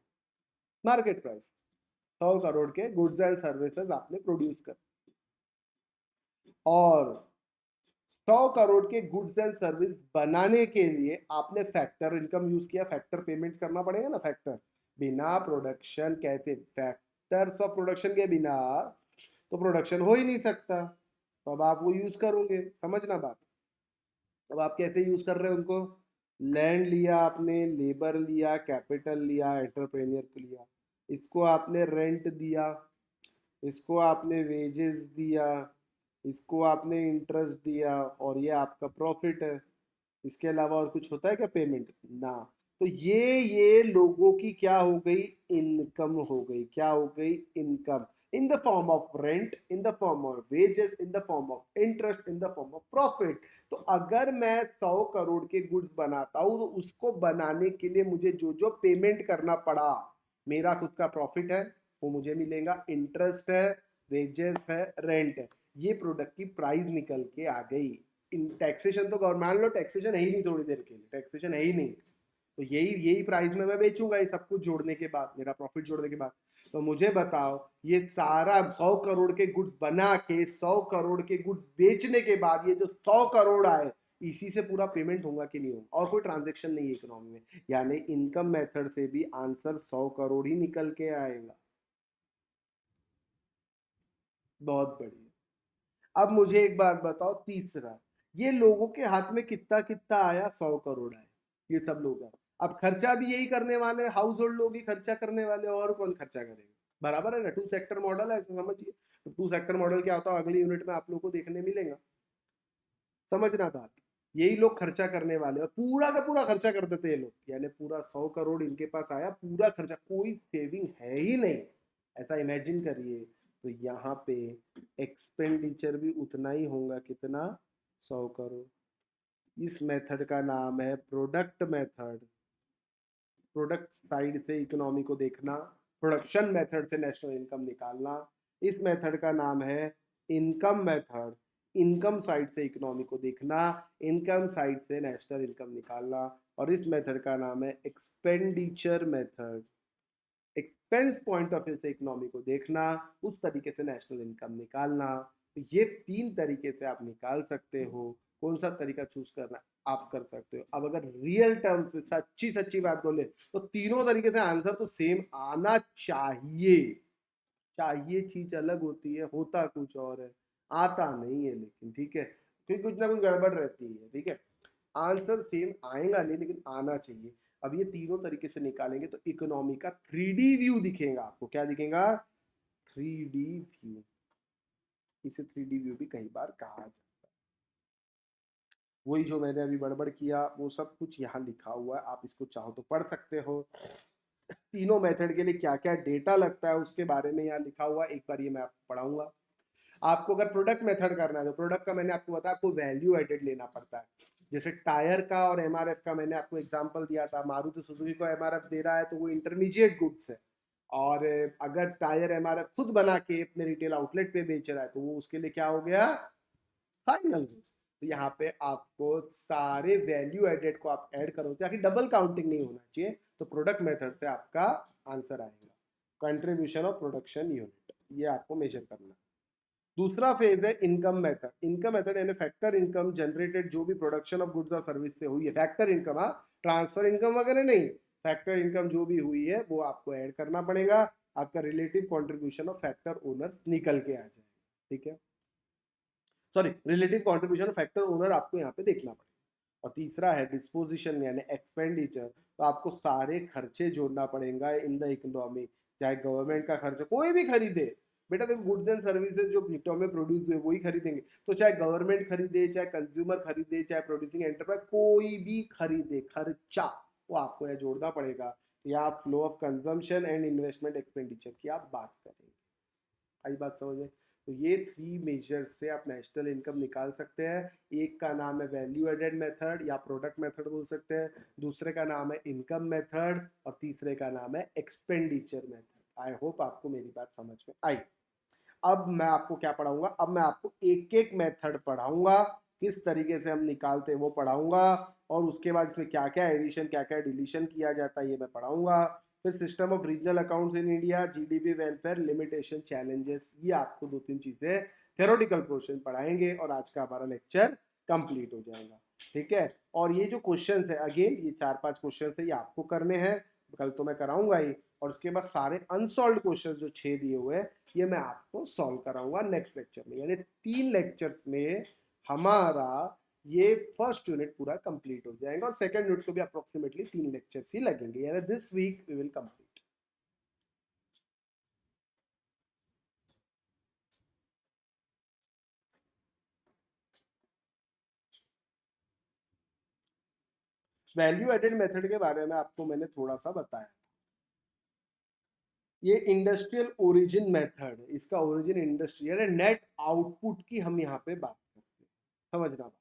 मार्केट प्राइस 100 करोड़ के गुड्स एंड सर्विसेज आपने प्रोड्यूस कर, और 100 करोड़ के गुड्स एंड सर्विस बनाने के लिए आपने फैक्टर इनकम यूज किया, फैक्टर पेमेंट्स करना पड़ेगा ना। फैक्टर बिना प्रोडक्शन कैसे, फैक्टर्स ऑफ प्रोडक्शन के बिना तो प्रोडक्शन हो ही नहीं सकता, तो अब आप वो यूज करोगे, समझना बात। अब आप कैसे यूज कर रहे हो उनको, लैंड लिया आपने, लेबर लिया, कैपिटल लिया, एंटरप्रेन्योर को लिया, इसको आपने रेंट दिया, इसको आपने वेजेस दिया, इसको आपने इंटरेस्ट दिया और ये आपका प्रॉफिट है। इसके अलावा और कुछ होता है क्या पेमेंट ना। तो ये लोगों की क्या हो गई, इनकम हो गई। क्या हो गई, income in the form of rent, in the form of wages, in the form of interest, in the form of profit. तो अगर मैं 100 करोड़ के गुड्स बनाता हूं तो उसको बनाने के लिए मुझे जो जो पेमेंट करना पड़ा, मेरा खुद का प्रॉफिट है वो मुझे मिलेगा, इंटरेस्ट है, वेजेस है, रेंट है, ये प्रोडक्ट की प्राइस निकल के आ गई। टैक्सेशन तो गवर्नमेंट, मान लो टैक्सेशन है ही नहीं, थोड़ी देर के लिए टैक्सेशन है ही नहीं, तो यही यही प्राइस में मैं बेचूंगा ये सब कुछ जोड़ने के बाद, मेरा प्रॉफिट जोड़ने के बाद। तो मुझे बताओ ये सारा 100 करोड़ के गुड्स बना के 100 करोड़ के गुड्स बेचने के बाद ये जो 100 करोड़ आए, इसी से पूरा पेमेंट होगा कि नहीं होगा, और कोई ट्रांजेक्शन नहीं है इकोनॉमी में, यानी इनकम मेथड से भी आंसर 100 करोड़ ही निकल के आएगा। बहुत बढ़िया। अब मुझे एक बात बताओ, तीसरा, ये लोगों के हाथ में कितना कितना आया, 100 करोड़ आया, ये सब लोग हैं। अब खर्चा भी यही करने वाले, हाउस होल्ड लोग ही खर्चा करने वाले, और कौन खर्चा करेगा, बराबर है ना। टू सेक्टर मॉडल है, ऐसा समझिए। तो टू सेक्टर मॉडल क्या होता है अगली यूनिट में आप लोगों को देखने मिलेगा, समझना बात। यही लोग खर्चा करने वाले और पूरा का पूरा खर्चा कर देते ये लोग, यानी पूरा 100 करोड़ इनके पास आया, पूरा खर्चा, कोई सेविंग है ही नहीं, ऐसा इमेजिन करिए। तो यहाँ पे एक्सपेंडिचर भी उतना ही होगा, कितना, 100 करोड़। इस मेथड का नाम है प्रोडक्ट मेथड, प्रोडक्ट साइड से इकोनॉमी को देखना, प्रोडक्शन मेथड से नेशनल इनकम निकालना। इस मेथड का नाम है इनकम मेथड, इनकम साइड से इकोनॉमी को देखना, इनकम साइड से नेशनल इनकम निकालना। और इस मेथड का नाम है expenditure method, expense point of view से इकोनॉमी को देखना, उस तरीके से नेशनल इनकम निकालना। तो ये तीन तरीके से आप निकाल सकते हो, कौन सा तरीका चूज करना आप कर सकते हो। अब अगर रियल टर्म्स में सच्ची सच्ची बात बोले तो तीनों तरीके से आंसर तो सेम आना चाहिए, चाहिए चीज अलग होती है, होता कुछ और है, आता नहीं है लेकिन, ठीक है, क्योंकि कुछ ना कुछ गड़बड़ रहती है, ठीक है। आंसर सेम आएगा नहीं लेकिन आना चाहिए। अब ये तीनों तरीके से निकालेंगे तो इकोनॉमी का 3D व्यू दिखेगा आपको, क्या दिखेगा, 3D व्यू। इसे 3D व्यू भी कई बार कहा जाता है। वही जो मैंने अभी बड़बड़ किया वो सब कुछ यहाँ लिखा हुआ है, आप इसको चाहो तो पढ़ सकते हो। तीनों मेथड के लिए क्या क्या डेटा लगता है उसके बारे में यहाँ लिखा हुआ है, एक बार ये मैं आपको पढ़ाऊंगा। आपको अगर प्रोडक्ट मेथड करना है तो प्रोडक्ट का मैंने आपको बताया, आपको वैल्यू एडेड लेना पड़ता है। जैसे टायर का और एमआरएफ का मैंने आपको एग्जांपल दिया था, मारुति सुजुकी को एमआरएफ दे रहा है तो वो इंटरमीडिएट गुड्स है, और अगर टायर एमआरएफ खुद बना के अपने रिटेल आउटलेट पे बेच रहा है तो वो उसके लिए क्या हो गया, फाइनल गुड्स। तो यहाँ पे आपको सारे वैल्यू एडेड को आप ऐड करो ताकि डबल काउंटिंग नहीं होना चाहिए, तो प्रोडक्ट मेथड से आपका आंसर आएगा, कंट्रीब्यूशन ऑफ प्रोडक्शन यूनिट, ये आपको मेजर करना है। दूसरा फेज है इनकम मेथड। इनकम मेथड यानी फैक्टर इनकम जनरेटेड जो भी प्रोडक्शन ऑफ गुड्स और सर्विस से हुई है, फैक्टर इनकम, हाँ, ट्रांसफर इनकम वगैरह नहीं, फैक्टर इनकम जो भी हुई है वो आपको ऐड करना पड़ेगा, आपका relative contribution of factor owners निकल के आ जाएगा, ठीक है, sorry, relative contribution of factor owner आपको यहाँ पे देखना पड़ेगा। और तीसरा है डिस्पोजिशन यानी एक्सपेंडिचर, तो आपको सारे खर्चे जोड़ना पड़ेगा इन द इकोनॉमी, चाहे गवर्नमेंट का खर्च कोई भी खरीदे, बेटा देखो गुड्स एंड सर्विसेज जो इकोनॉमी में प्रोड्यूस हुए वही खरीदेंगे, तो चाहे गवर्नमेंट खरीदे, चाहे कंज्यूमर खरीदे, चाहे प्रोड्यूसिंग एंटरप्राइज कोई भी खरीदे, खर्चा वो आपको यहाँ जोड़ना पड़ेगा। या flow of consumption and investment expenditure की आप बात करेंगे, आई बात समझ में। तो ये 3 मेजर्स से आप नेशनल इनकम निकाल सकते हैं। एक का नाम है वैल्यू एडेड मेथड या प्रोडक्ट मेथड बोल सकते हैं, दूसरे का नाम है इनकम मेथड, और तीसरे का नाम है एक्सपेंडिचर मेथड। आई होप आपको मेरी बात समझ में आई। अब मैं आपको क्या पढ़ाऊंगा, अब मैं आपको एक एक मेथड पढ़ाऊंगा, किस तरीके से हम निकालते हैं वो पढ़ाऊंगा, और उसके बाद इसमें क्या क्या एडिशन क्या क्या डिलीशन किया जाता है ये मैं पढ़ाऊंगा। फिर system of regional accounts in India, GDP, welfare, limitation, challenges, ये आपको 2-3 चीजें थ्योरेटिकल पोर्शन पढ़ाएंगे और आज का हमारा लेक्चर कंप्लीट हो जाएगा, ठीक है। और ये जो क्वेश्चन है अगेन ये 4-5 क्वेश्चन है ये आपको करने हैं, कल तो मैं कराऊंगा ही, और उसके बाद सारे अनसॉल्व क्वेश्चन जो 6 दिए हुए हैं ये मैं आपको सॉल्व कराऊंगा नेक्स्ट लेक्चर में, यानी 3 लेक्चर्स में हमारा ये फर्स्ट यूनिट पूरा कंप्लीट हो जाएगा, और सेकंड यूनिट को भी अप्रोक्सीमेटली 3 लेक्चर्स ही लगेंगे, यानी this week we will complete. Value added method के बारे में आपको मैंने थोड़ा सा बताया, ये इंडस्ट्रियल ओरिजिन मेथड, इसका ओरिजिन इंडस्ट्री यानी नेट आउटपुट की हम यहाँ पे बात करते हैं, समझना।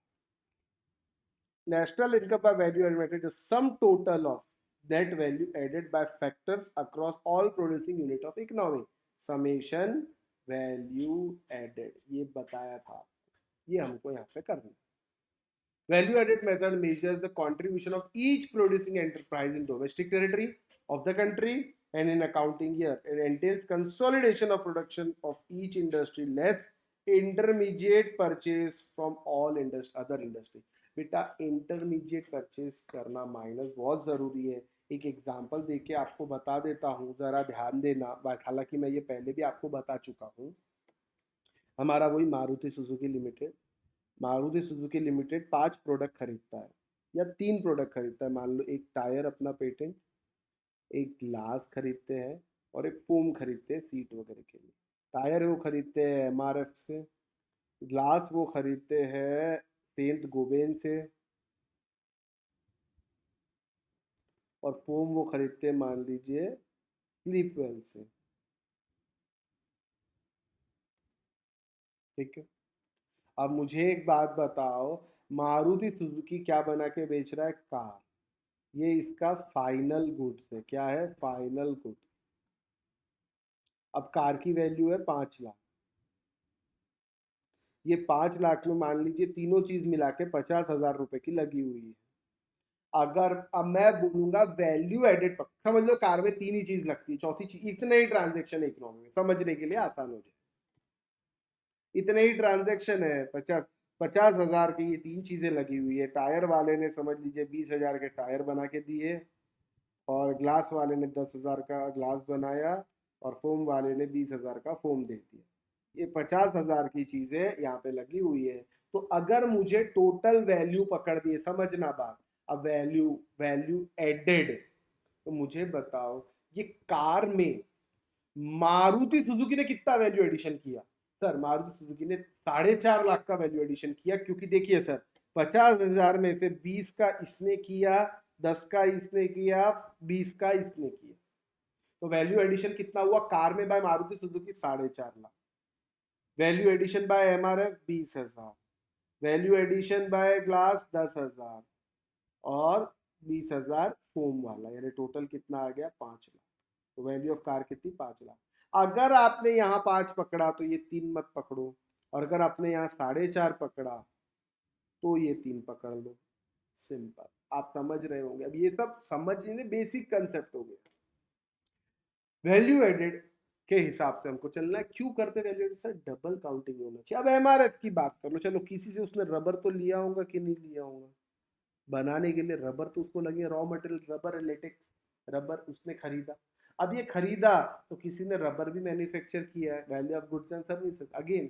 National income by value added method is sum total of net value added by factors across all producing unit of economy. Summation value added, ये बताया था, ये हमको यहाँ पे करना है। Value added method measures the contribution of each producing enterprise in domestic territory of the country and in accounting year. It entails consolidation of production of each industry less intermediate purchase from all other industry. बेटा intermediate purchase करना minus बहुत ज़रूरी है। एक example देके आपको बता देता हूँ, ज़रा ध्यान देना, हालांकि मैं ये पहले भी आपको बता चुका हूँ। हमारा वही Maruti Suzuki limited, Maruti Suzuki limited 5 product खरीदता है या 3 प्रोडक्ट खरीदता है, मान लो एक टायर अपना पेटेंट, एक ग्लास खरीदते हैं और एक फोम खरीदते हैं सीट वगैरह के लिए। टायर वो खरीदते हैं एमआरएफ से, ग्लास वो खरीदते हैं सेंट गोबेन से, और फोम वो खरीदते हैं मान लीजिए स्लीपवेल से, ठीक है। अब मुझे एक बात बताओ, मारुति सुजुकी क्या बना के बेच रहा है, कार, ये इसका फाइनल गुड्स है, क्या है, फाइनल गुड्स। अब कार की वैल्यू है 5 लाख, ये 5 लाख में मान लीजिए तीनों चीज मिला के 50,000 रुपए की लगी हुई है। अगर अब मैं बोलूंगा वैल्यू एडेड, समझ लो कार में 3 ही चीज लगती है, चौथी चीज, इतने ही ट्रांजेक्शन इकोनॉमी में समझने के लिए आसान हो जाए, इतने ही ट्रांजेक्शन है, 50,000 की ये 3 चीजें लगी हुई है। टायर वाले ने समझ लीजिए 20,000 के टायर बना के दिए, और ग्लास वाले ने 10,000 का ग्लास बनाया, और फोम वाले ने 20,000 का फोम दे दिया। ये 50,000 की चीजें यहाँ पे लगी हुई है। तो अगर मुझे टोटल वैल्यू पकड़ दिए, समझना बात, अब वैल्यू वैल्यू एडेड, तो मुझे बताओ ये कार में मारुति सुजुकी ने कितना वैल्यू एडिशन किया। सर मारुति सुजुकी ने 4.5 लाख का वैल्यू एडिशन किया, क्योंकि देखिए सर 50,000 में से 20 का इसने किया, 10 का इसने किया, 20 का इसने किया, तो वैल्यू एडिशन कितना हुआ कार में by Maruti Suzuki, 4.5 lakh. Value addition by MRF 20,000, value addition by glass 10,000 और 20,000 फोम वाला, यानी टोटल कितना आ गया 5 लाख। तो वैल्यू ऑफ कार कितनी 5 लाख। अगर आपने यहाँ 5 पकड़ा तो ये 3 मत पकड़ो, और अगर आपने यहाँ 4.5 पकड़ा तो ये 3 पकड़ लो। सिंपल, आप समझ रहे होंगे। अब ये सब समझने बेसिक कंसेप्ट हो गया। वैल्यू एडेड के हिसाब से हमको चलना है। क्यों करते value added? Sir double counting होना चाहिए। अब एमआरएफ की बात कर लो, चलो किसी से उसने रबर तो लिया होगा कि नहीं लिया होगा, बनाने के लिए रबर तो उसको लगे, raw material rubber, latex rubber उसने खरीदा। अब ये खरीदा तो किसी ने रबर भी मैन्युफैक्चर किया है, value of goods and services again.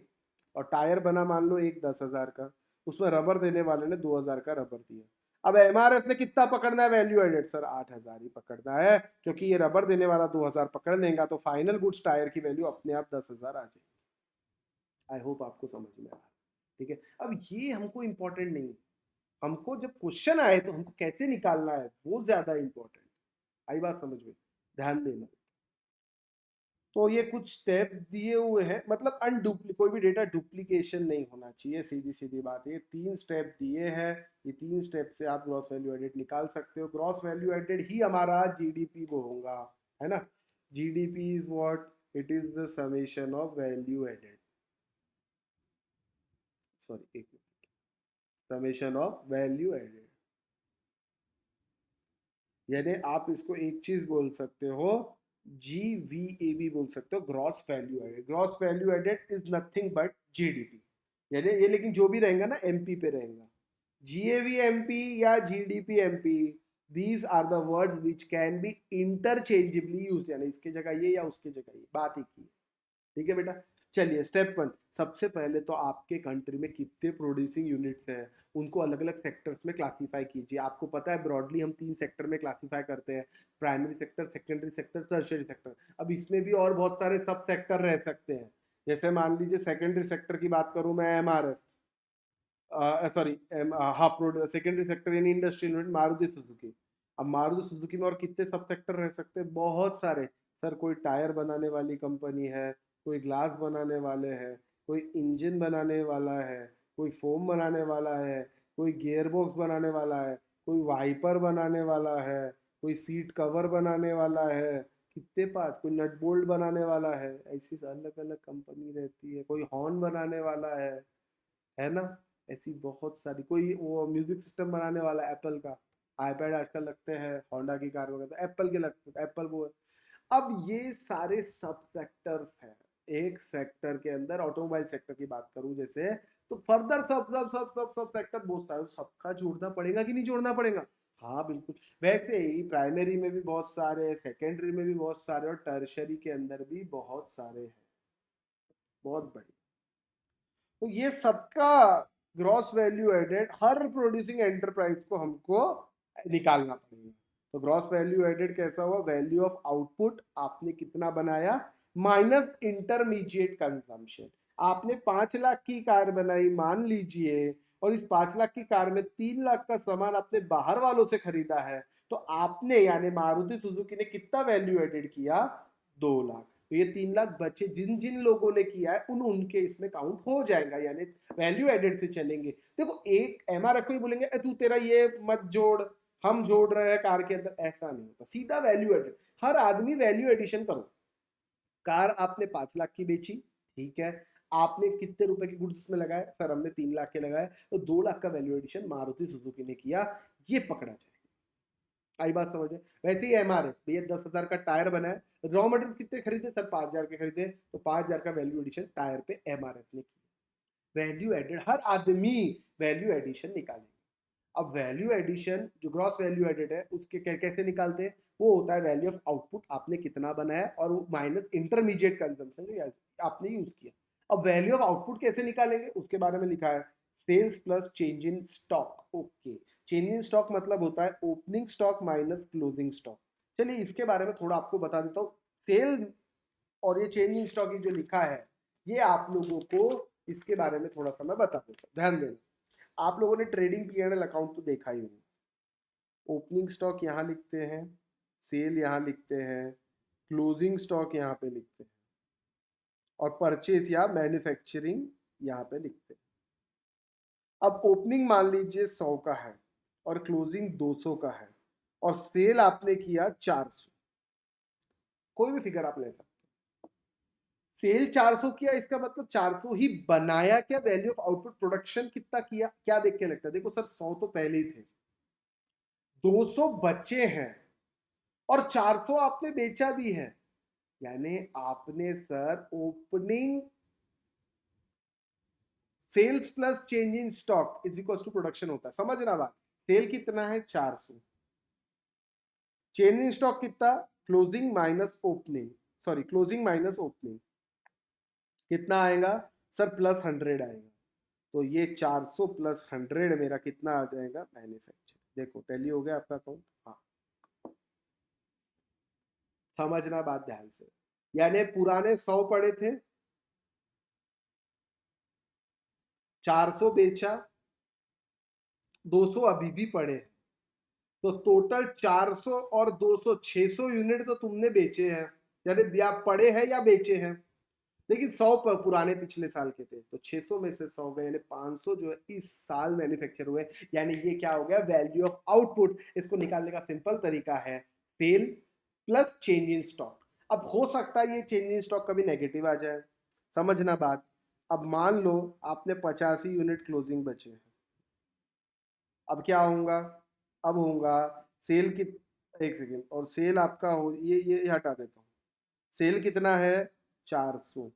और टायर बना मान लो एक 10,000 का, उसमें रबर देने वाले ने 2,000 का रबर दिया। अब एमआरएफ ने कितना पकड़ना है वैल्यू एडेड? सर 8,000 ही पकड़ना है, क्योंकि ये रबर देने वाला 2,000 पकड़ लेगा तो फाइनल गुड्स टायर की वैल्यू अपने आप 10,000 आ जाएगी। आई होप आपको समझ में आ रहा है। ठीक है, अब ये हमको इंपॉर्टेंट नहीं है, हमको जब क्वेश्चन आए तो हमको कैसे निकालना है वो ज्यादा इंपॉर्टेंट। आई बात समझ में? ध्यान देना। तो ये कुछ स्टेप दिए हुए हैं, मतलब कोई भी डेटा डुप्लीकेशन नहीं होना चाहिए, सीधी सीधी बात है। ये 3 स्टेप दिए हैं, ये 3 स्टेप से आप ग्रॉस वैल्यू एडेड निकाल सकते हो। ग्रॉस वैल्यू एडेड ही हमारा जीडीपी वो होगा, है ना। GDP is what? It is the summation of value added, sorry एक minute, summation of value added. यानी आप इसको एक चीज बोल सकते हो, GVAB बोल सकते हो, gross value added. Gross value added is nothing but GDP. यानी ये, लेकिन जो भी रहेगा ना एमपी पे रहेगा। GAVMP या GDP-MP, these are the words which can be interchangeably use, यानी इसके जगह ये या उसके जगह ये, बात ही की। ठीक है बेटा। चलिए स्टेप 1, सबसे पहले तो आपके कंट्री में कितने प्रोड्यूसिंग यूनिट्स हैं उनको अलग अलग सेक्टर्स में क्लासीफाई कीजिए। आपको पता है ब्रॉडली हम 3 सेक्टर में क्लासीफाई करते हैं, primary sector, secondary sector, tertiary sector. अब इसमें भी और बहुत सारे सब सेक्टर रह सकते हैं। जैसे मान लीजिए सेकेंडरी सेक्टर की बात करूं मैं, एमआरएफ, सॉरी हाँ, सेकेंडरी सेक्टर यानी इंडस्ट्रियल यूनिट मारुति सुजुकी। अब मारुति सुजुकी में और कितने सब सेक्टर रह सकते हैं? बहुत सारे। सर कोई टायर बनाने वाली कंपनी है, कोई ग्लास बनाने वाले हैं, कोई इंजन बनाने वाला है, कोई फोम बनाने वाला है, कोई गियर बॉक्स बनाने वाला है, कोई वाइपर बनाने वाला है, कोई सीट कवर बनाने वाला है, कितने पार्ट, कोई नट बोल्ट बनाने वाला है। ऐसी अलग अलग कंपनी रहती है। कोई हॉर्न बनाने वाला है ना। ऐसी बहुत सारी, कोई वो म्यूजिक सिस्टम बनाने वाला एप्पल का, आईपैड आजकल लगते हैं होंडा की कार वगैरह, एप्पल के लगते हैं, एप्पल वो है। अब ये सारे सब सेक्टर्स हैं एक सेक्टर के अंदर। ऑटोमोबाइल सेक्टर की बात करूं जैसे, तो फर्दर सब सब सब सब सब सेक्टर बहुत सारे, सबका जोड़ना पड़ेगा कि नहीं जोड़ना पड़ेगा? हाँ बिल्कुल। वैसे ही प्राइमरी में भी बहुत सारे, सेकेंडरी में भी बहुत सारे, और टर्शरी के अंदर भी बहुत सारे हैं। बहुत बड़ी। तो ये सबका ग्रॉस वैल्यू एडेड हर प्रोड्यूसिंग एंटरप्राइज को हमको निकालना पड़ेगा। तो ग्रॉस वैल्यू एडेड कैसा हुआ? वैल्यू ऑफ आउटपुट, आपने कितना बनाया, माइनस इंटरमीडिएट कंजम्पशन। आपने 5 लाख की कार बनाई मान लीजिए, और इस 5 लाख की कार में 3 लाख का सामान आपने बाहर वालों से खरीदा है, तो आपने यानी मारुति सुजुकी ने कितना वैल्यू एडेड किया? 2 लाख। तो ये 3 लाख बचे जिन जिन लोगों ने किया है उनके इसमें काउंट हो जाएगा, यानी वैल्यू एडेड से चलेंगे। देखो एक एमआरएफ को ही बोलेंगे तू तेरा ये मत जोड़, हम जोड़ रहे हैं कार के अंदर, ऐसा नहीं होता। सीधा वैल्यू एडेड, हर आदमी वैल्यू एडिशन करो। कार आपने 5 लाख की बेची, ठीक है, आपने कितने रुपए के गुड्स में लगाए? सर हमने 3 लाख के लगाए, तो 2 लाख का वैल्यू एडिशन मारुति सुजुकी ने किया, ये पकड़ा जाए। आई बात समझ में? वैसे ही एमआरएफ, भैया 10,000 का टायर बनाया, रॉ मटेरियल कितने खरीदे? सर 5,000 के खरीदे, तो 5,000 का वैल्यू एडिशन टायर पे एमआरएफ ने किया। वैल्यू एडेड, हर आदमी वैल्यू एडिशन निकालेंगे। अब वैल्यू एडिशन जो ग्रॉस वैल्यू एडेड है उसके कैसे निकालते हैं? वो होता है वैल्यू ऑफ आउटपुट, आपने कितना बनाया, और वो माइनस इंटरमीडिएट कंजम्पशन आपने यूज किया। अब वैल्यू ऑफ आउटपुट कैसे निकालेंगे उसके बारे में लिखा है, sales plus change in stock. Okay, change in stock मतलब होता है opening stock minus closing stock. चलिए इसके बारे में थोड़ा आपको बता देता हूँ। सेल और ये चेंज इन स्टॉक जो लिखा है, ये आप लोगों को इसके बारे में थोड़ा सा मैं बता देता हूँ, ध्यान देना। आप लोगों ने ट्रेडिंग पी&एल अकाउंट तो देखा ही होगा। ओपनिंग स्टॉक यहाँ लिखते हैं, सेल यहाँ लिखते हैं, क्लोजिंग स्टॉक यहाँ पे लिखते हैं, और परचेज या मैन्युफैक्चरिंग यहाँ पे लिखते हैं। अब ओपनिंग मान लीजिए 100 का है और क्लोजिंग 200 का है और सेल आपने किया 400, कोई भी फिगर आप ले सकते हो। सेल 400 किया, इसका मतलब 400 ही बनाया क्या? वैल्यू ऑफ आउटपुट प्रोडक्शन कितना किया? क्या देख के लगता है? देखो सर 100 तो पहले ही थे, 200 बचे हैं और 400 आपने बेचा भी है, यानी आपने sir opening sales plus change in stock is equal to production होता है। समझना बात, सेल कितना है? 400, चेंज इन स्टॉक कितना? Closing minus opening, sorry closing minus opening, कितना आएगा सर? प्लस 100 आएगा। तो ये 400 प्लस 100 मेरा कितना आ जाएगा? मैन्युफैक्चर। देखो टैली हो गया आपका अकाउंट। हाँ, समझना बात ध्यान से, यानी पुराने 100 पड़े थे, 400 बेचा, 200 अभी भी पड़े हैं, तो टोटल 400 और 200 600 यूनिट तो तुमने बेचे हैं, यानी या पड़े हैं या बेचे हैं। लेकिन 100 पुराने पिछले साल के थे, तो 600 में से 100 गए, यानी 500 जो है इस साल मैन्युफैक्चर हुए, यानी ये क्या हो गया? Value of output. इसको निकालने का सिंपल तरीका है sale plus change in stock. अब हो सकता है ये चेंज इन स्टॉक कभी नेगेटिव आ जाए, समझना बात। अब मान लो आपने 85 यूनिट क्लोजिंग बचे हैं, अब क्या होगा? अब होगा सेल की, एक सेकेंड, और सेल आपका हो, ये हटा देता हूँ। सेल कितना है? 400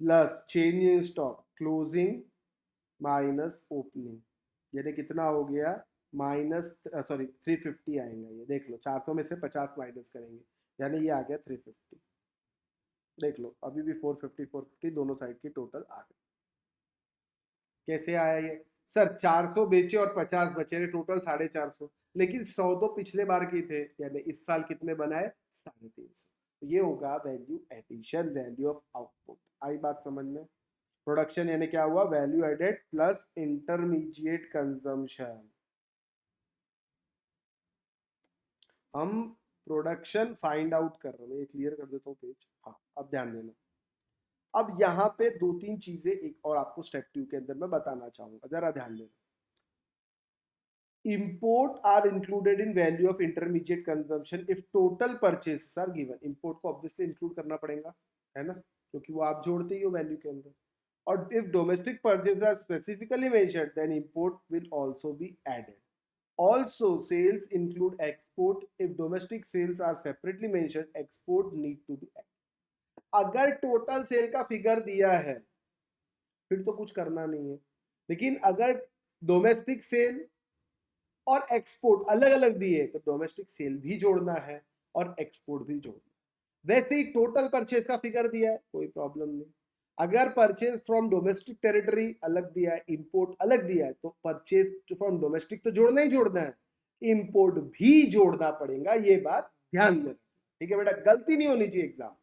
plus change in stock closing minus opening, यानी कितना हो गया? माइनस, सॉरी 350 आएगा। ये देख लो 400 में से 50 माइनस करेंगे, यानी ये आ गया 350। देख लो अभी भी 450 450 दोनों साइड की टोटल आ गई। कैसे आया ये? सर 400 बेचे और 50 बचे, टोटल 450, लेकिन 100 तो पिछले बार की थे, यानी इस साल कितने बनाए? 350। तो ये होगा value addition, value of output. आई बात समझ में? प्रोडक्शन यानी क्या हुआ? Value added plus intermediate consumption. हम प्रोडक्शन फाइंड आउट कर रहे हैं, मैं क्लियर कर देता हूँ पेज। हाँ, अब ध्यान देना। अब यहाँ पे दो तीन चीजें एक और आपको स्टेप 2 के अंदर मैं बताना चाहूंगा, जरा ध्यान देना। import are included in value of intermediate consumption if total purchases are given। import को obviously include करना पड़ेगा, है ना, क्योंकि वो आप जोड़ते ही हो वैल्यू के अंदर। और if domestic purchases are specifically mentioned then import will also be added। also sales include export, if domestic sales are separately mentioned export need to be added। अगर टोटल सेल का फिगर दिया है फिर तो कुछ करना नहीं है, लेकिन अगर डोमेस्टिक सेल और एक्सपोर्ट अलग अलग दिए तो डोमेस्टिक सेल भी जोड़ना है और एक्सपोर्ट भी जोड़ना है। वैसे ही टोटल परचेज का फिगर दिया है, कोई प्रॉब्लम नहीं। अगर परचेज फ्रॉम डोमेस्टिक टेरिटरी अलग दिया है, इंपोर्ट अलग दिया है, तो परचेज फ्रॉम डोमेस्टिक तो जोड़ना ही जोड़ना है, इंपोर्ट भी जोड़ना पड़ेगा, ये बात ध्यान देना। ठीक है बेटा, गलती नहीं होनी चाहिए एग्जाम।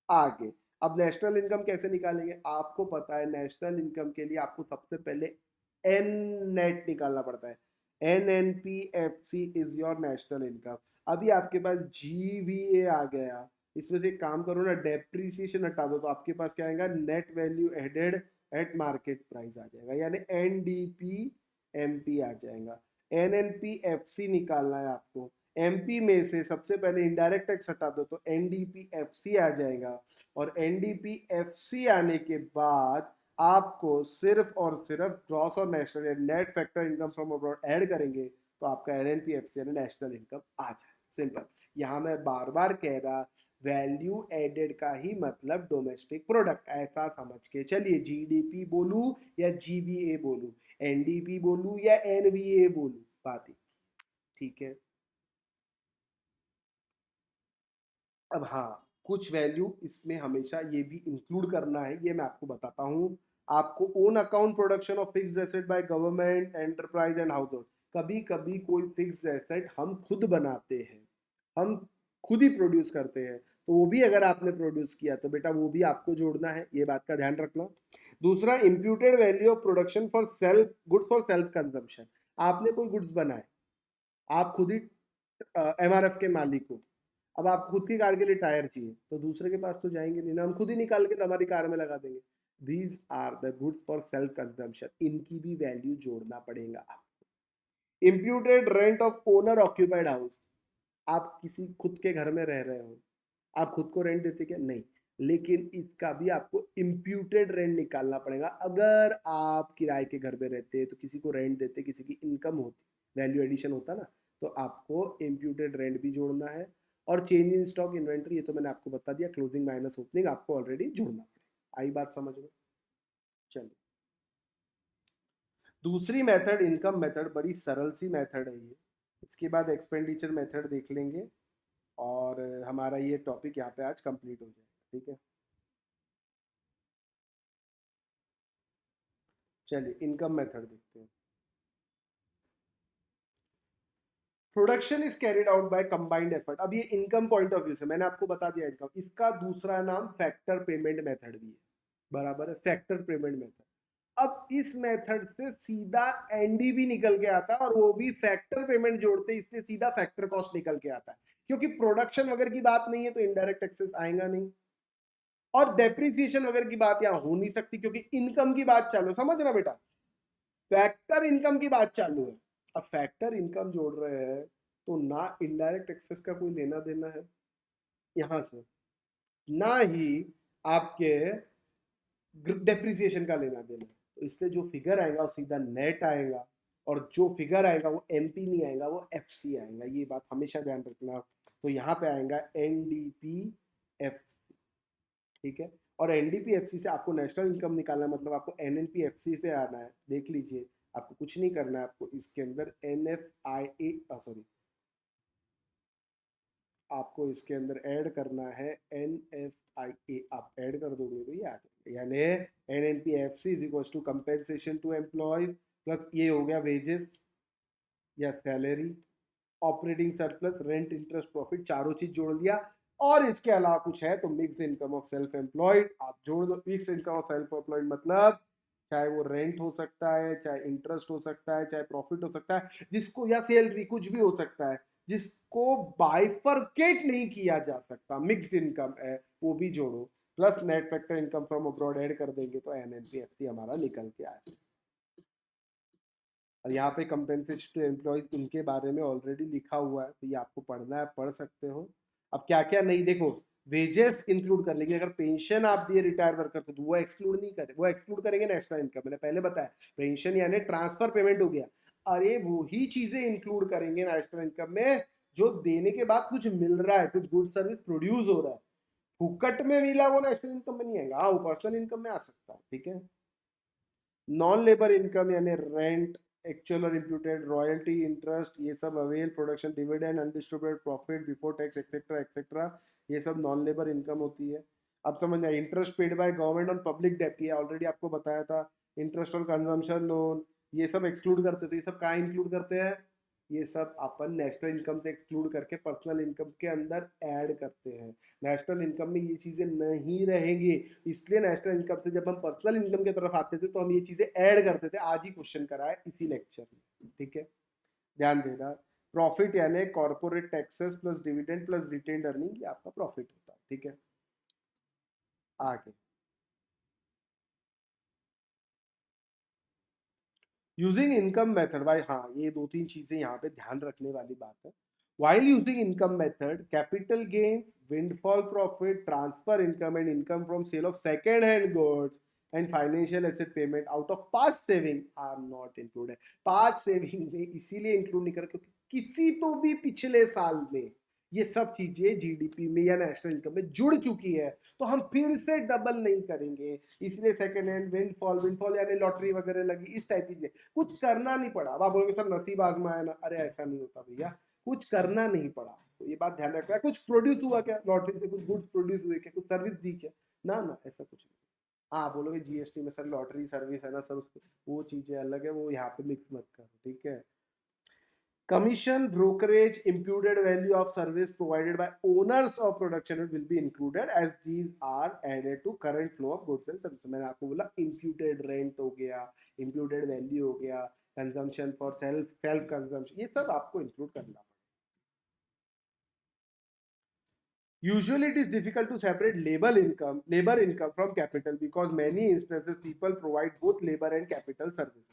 आगे अब नेशनल इनकम कैसे निकालेंगे? आपको पता है नेशनल इनकम के लिए आपको सबसे पहले एन नेट निकालना पड़ता है। N N P F C is your national income. अभी आपके पास जीवीए आ गया, इसमें से एक काम करो ना, डेप्रीसिएशन हटा दो, तो आपके पास क्या आएगा? Net value added at market price आ जाएगा, यानी एनडीपी एमपी आ जाएगा। एनएनपीएफसी निकालना है आपको, एमपी में से सबसे पहले इनडायरेक्ट टैक्स हटा दो तो एनडीपीएफसी आ जाएगा, और एनडीपीएफसी आने के बाद आपको सिर्फ और सिर्फ ग्रॉस और national net factor income from abroad add करेंगे तो आपका एनएनपीएफसी यानी नेशनल इनकम आ जाए। सिंपल। यहाँ मैं बार बार कह रहा, वैल्यू एडेड का ही मतलब डोमेस्टिक प्रोडक्ट, ऐसा समझ के चलिए। जीडीपी बोलूं या जीवीए बोलूं, एनडीपी बोलूं या एनवीए बोलूं, बात ही ठीक है। अब हाँ, कुछ वैल्यू इसमें हमेशा ये भी इंक्लूड करना है, ये मैं आपको बताता हूँ। आपको own account production of fixed asset by government enterprise and house hold, कभी कभी कोई फिक्स्ड एसेट हम खुद बनाते हैं, हम खुद ही प्रोड्यूस करते हैं, तो वो भी अगर आपने प्रोड्यूस किया तो बेटा वो भी आपको जोड़ना है, ये बात का ध्यान रखना। दूसरा, imputed value of production for self goods for self consumption. आपने कोई गुड्स बनाए, आप खुद ही एमआरएफ के मालिक हो, अब आप खुद की कार के लिए टायर चाहिए तो दूसरे के पास तो जाएंगे नहीं ना, हम खुद ही निकाल के हमारी कार में लगा देंगे। These are the goods for self consumption, इनकी भी वैल्यू जोड़ना पड़ेगा आपको। Imputed rent of owner occupied house, आप किसी खुद के घर में रह रहे हो, आप खुद को रेंट देते क्या? नहीं, लेकिन इसका भी आपको इम्प्यूटेड रेंट निकालना पड़ेगा। अगर आप किराए के घर में रहते तो किसी को रेंट देते, किसी की इनकम होती, वैल्यू एडिशन होता ना, तो आपको इम्प्यूटेड रेंट भी जोड़ना है। और चेंज इन स्टॉक इन्वेंट्री, ये तो मैंने आपको बता दिया, क्लोजिंग माइनस ओपनिंग आपको ऑलरेडी जोड़ना पड़ेगा। आई बात समझ में? चलिए, दूसरी मेथड इनकम मेथड, बड़ी सरल सी मेथड है ये। इसके बाद एक्सपेंडिचर मेथड देख लेंगे और हमारा ये टॉपिक यहाँ पे आज कंप्लीट हो जाएगा। ठीक है, चलिए इनकम मेथड देखते हैं। Production is carried out by combined effort. अब ये इनकम पॉइंट ऑफ व्यू से मैंने आपको बता दिया इनकम, इसका दूसरा नाम फैक्टर पेमेंट मेथड भी है, बराबर है, फैक्टर पेमेंट मेथड। अब इस मेथड से सीधा एनडीबी निकल के आता है, और वो भी फैक्टर पेमेंट जोड़ते, इससे सीधा फैक्टर कॉस्ट निकल के आता है। क्योंकि प्रोडक्शन वगैरह की बात नहीं है तो इनडायरेक्ट टैक्सेस आएगा नहीं, और डेप्रिसिएशन वगैरह की बात यहाँ हो नहीं सकती क्योंकि इनकम की बात चालू है। समझ रहा बेटा, फैक्टर इनकम की बात चालू है। अब फैक्टर इनकम जोड़ रहे हैं तो ना इनडायरेक्ट एक्सेस का कोई लेना देना है यहां से, ना ही आपके डेप्रिसिएशन का लेना देना है। तो इसलिए जो फिगर आएगा वो सीधा नेट आएगा, और जो फिगर आएगा वो एमपी नहीं आएगा, वो एफसी आएगा। ये बात हमेशा ध्यान रखना। तो यहाँ पे आएगा एनडीपी एफ, ठीक है। और एनडीपीएफसी से आपको नेशनल इनकम निकालना है, मतलब आपको एनएनपीएफसी पे आना है। देख लीजिए, आपको कुछ नहीं करना है, आपको इसके अंदर एनएफआईए सॉरी, आपको इसके अंदर ऐड करना है एनएफआईए। आप ऐड कर दोगे तो ये आ जाएगा, यानी NNPFC is equal to compensation to employees plus ये हो गया वेजेस या salary, operating surplus, rent, interest, profit, चारों चीज जोड़ लिया। और इसके अलावा कुछ है तो mix income of self employed आप जोड़ दो। Mix income of self employed मतलब चाहे वो रेंट हो सकता है, चाहे इंटरेस्ट हो सकता है, चाहे प्रॉफिट हो सकता है, जिसको या सैलरी, कुछ भी हो सकता है जिसको बाइफरकेट नहीं किया जा सकता, मिक्स्ड इनकम है, वो भी जोड़ो। Plus net factor income from abroad add कर देंगे तो एनएनपीएफसी हमारा निकल के आएगा। और यहाँ पे कंपेंसेशन टू एम्प्लॉयज उनके बारे में ऑलरेडी लिखा हुआ है, तो ये आपको पढ़ना है, पढ़ सकते हो। अब क्या क्या नहीं, देखो वेजेस इंक्लूड कर लेंगे, अगर पेंशन आप दिए रिटायर वर्कर को तो वो एक्सक्लूड नहीं करे, वो एक्सक्लूड करेंगे नेशनल इनकम। मैंने पहले बताया पेंशन यानी ट्रांसफर पेमेंट हो गया, अरे वो ही चीजें इंक्लूड करेंगे नेशनल इनकम में जो देने के बाद कुछ मिल रहा है, कुछ गुड सर्विस प्रोड्यूस हो रहा है। फुकट में मिला वो नेशनल इनकम में नहीं आएगा, हाँ वो पर्सनल इनकम में आ सकता है। ठीक है, नॉन लेबर इनकम यानी रेंट, एक्चुअल और इम्प्यूटेड, रॉयल्टी, इंटरेस्ट, ये सब avail, production, dividend, undistributed profit before tax etcetera etcetera, ये सब नॉन लेबर इनकम होती है। अब समझ आए, interest paid by government on public डेप्ट, ये ऑलरेडी आपको बताया था। इंटरेस्ट ऑन कंजम्पशन लोन, ये सब एक्सक्लूड करते थे। ये सब कहाँ इंक्लूड करते हैं? ये सब अपन नेशनल इनकम से एक्सक्लूड करके पर्सनल इनकम के अंदर ऐड करते हैं। नेशनल इनकम में ये चीजें नहीं रहेंगी, इसलिए नेशनल इनकम से जब हम पर्सनल इनकम की तरफ आते थे तो हम ये चीजें ऐड करते थे। आज ही क्वेश्चन करा है इसी लेक्चर में, ठीक है, ध्यान देना। प्रॉफिट यानी corporate taxes plus dividend plus retained earning, ये आपका प्रॉफिट होता है। ठीक है, आगे यूजिंग इनकम मेथड, भाई हाँ ये दो तीन चीजें यहाँ पे ध्यान रखने वाली बात है। while using income method, capital gains, windfall profit, transfer income and income from sale of second hand goods and financial asset payment out of past saving are not included। past saving में इसीलिए include नहीं कर क्योंकि किसी तो भी पिछले साल में ये सब चीजें जीडीपी में या नेशनल इनकम में जुड़ चुकी है, तो हम फिर से डबल नहीं करेंगे। इसलिए सेकंड हैंड, विंडफॉल, विंडफॉल यानी लॉटरी वगैरह लगी, इस टाइप की चीजें कुछ करना नहीं पड़ा। अब आप बोलोगे सर नसीब आजमाया ना, अरे ऐसा नहीं होता भैया, कुछ करना नहीं पड़ा। तो ये बात ध्यान रखना है। कुछ प्रोड्यूस हुआ क्या लॉटरी से, कुछ गुड्स प्रोड्यूस हुए क्या, कुछ सर्विस दी क्या? ना ना, ऐसा कुछ नहीं। हाँ बोलोगे जीएसटी में सर लॉटरी सर्विस है ना सर, उसको वो चीजें अलग है, वो यहाँ पे मिक्स मत करो। ठीक है, commission, brokerage, imputed value of service provided by owners of production will be included as these are added to current flow of goods and services। मैंने आपको बोला imputed rent हो गया, imputed value हो गया, consumption for self consumption, ये सब आपको include करना। Usually, it is difficult to separate labor income from capital because many instances people provide both labor and capital services.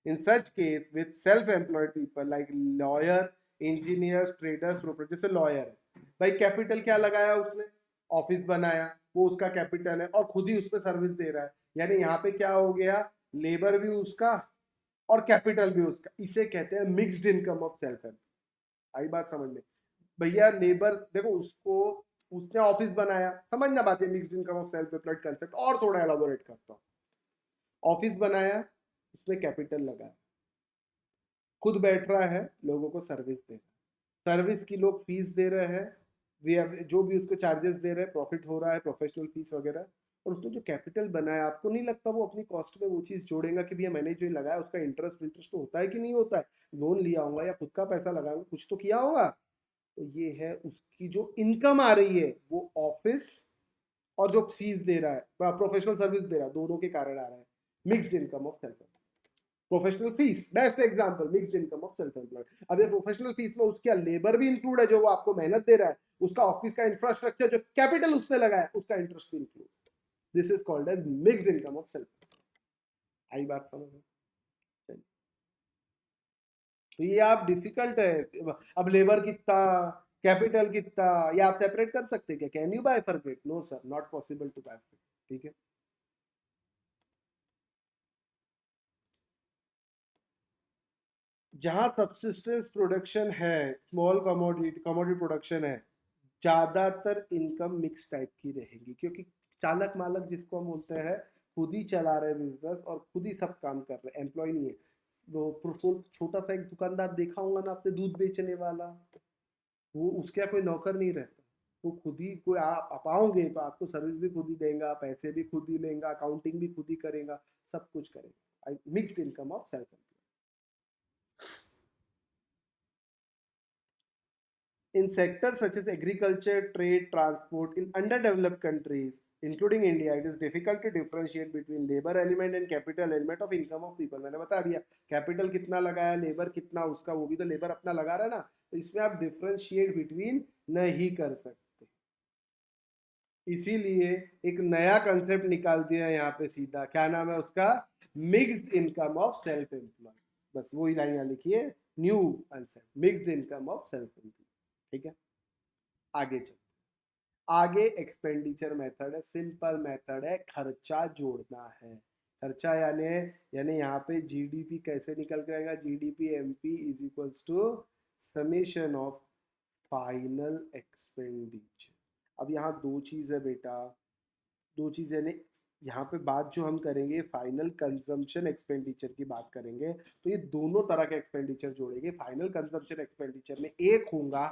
In such case, with self-employed people like lawyer, engineers, traders, proprietors, जैसे lawyer है भाई capital क्या लगाया उसने office बनाया वो उसका capital है और खुद ही उस पर सर्विस दे रहा है यानी यहाँ पे क्या हो गया लेबर भी उसका और कैपिटल भी उसका इसे कहते हैं mixed income of self employed आई बात समझ में भैया लेबर देखो उसको उसने ऑफिस बनाया समझना बात है mixed income of self employed concept और थोड़ा एलाबोरेट करता हूँ ऑफिस बनाया उसमें कैपिटल लगाया खुद बैठ रहा है लोगों को सर्विस दे रहा है सर्विस की लोग फीस दे रहे हैं जो भी उसको चार्जेस दे रहे हैं प्रॉफिट हो रहा है प्रोफेशनल फीस वगैरह और उसने जो कैपिटल बनाया आपको नहीं लगता वो अपनी कॉस्ट में वो चीज़ जोड़ेगा कि भैया मैंने जो लगाया उसका इंटरेस्ट तो होता है कि नहीं होता है लोन लिया होगा या खुद का पैसा लगाऊंगा कुछ तो किया होगा तो ये है उसकी जो इनकम आ रही है वो ऑफिस और जो फीस दे रहा है प्रोफेशनल सर्विस दे रहा है दोनों के कारण आ रहा है mixed income of self professional fees best example mixed income of self employed अब ये प्रोफेशनल फीस में उसका लेबर भी इंक्लूड है जो वो आपको मेहनत दे रहा है उसका ऑफिस का इंफ्रास्ट्रक्चर जो कैपिटल उसने लगाया उसका इंटरेस्ट भी include this is called as mixed income of self आई बात समझ में तो ये आप डिफिकल्ट है अब लेबर कितना कैपिटल कितना ये आप सेपरेट कर सकते क्या can you bifurcate no sir not possible to bifurcate ठीक है जहां सब्सिस्टेंस प्रोडक्शन है स्मॉल कमोडिटी प्रोडक्शन है ज्यादातर इनकम मिक्स टाइप की रहेगी क्योंकि चालक मालक जिसको हम बोलते हैं खुद ही चला रहे बिजनेस और खुद ही सब काम कर रहे एम्प्लॉय नहीं है वो छोटा सा एक दुकानदार देखा होगा ना आपने दूध बेचने वाला वो उसका कोई नौकर नहीं रहता वो खुद ही कोई आप आओगे तो आपको सर्विस भी खुद ही देगा पैसे भी खुद ही लेगा अकाउंटिंग भी खुद ही करेगा सब कुछ करेगा mixed income of self in sectors such as agriculture, trade, transport, in underdeveloped countries, including India, it is difficult to differentiate between labor element and capital element of income of people. मैंने बता दिया capital कितना लगाया labour कितना उसका वो भी तो लेबर अपना लगा रहा है ना तो इसमें आप डिफ्रेंशिएट बिटवीन नहीं कर सकते इसीलिए एक नया कंसेप्ट निकाल दिया यहाँ पे सीधा क्या नाम है उसका mixed income of self employ बस वही लाइन यहाँ लिखिए new concept mixed income of self employ ठीक है आगे चल आगे एक्सपेंडिचर मेथड है सिंपल मेथड है खर्चा जोड़ना है खर्चा यानी यहाँ पे जीडीपी कैसे निकल के आएगा GDP MP is equals to summation of final expenditure अब यहाँ दो चीज है बेटा दो चीज यानी यहाँ पे बात जो हम करेंगे फाइनल कंजम्पशन एक्सपेंडिचर की बात करेंगे तो ये दोनों तरह के एक्सपेंडिचर जोड़ेंगे फाइनल कंजम्पशन एक्सपेंडिचर में एक होगा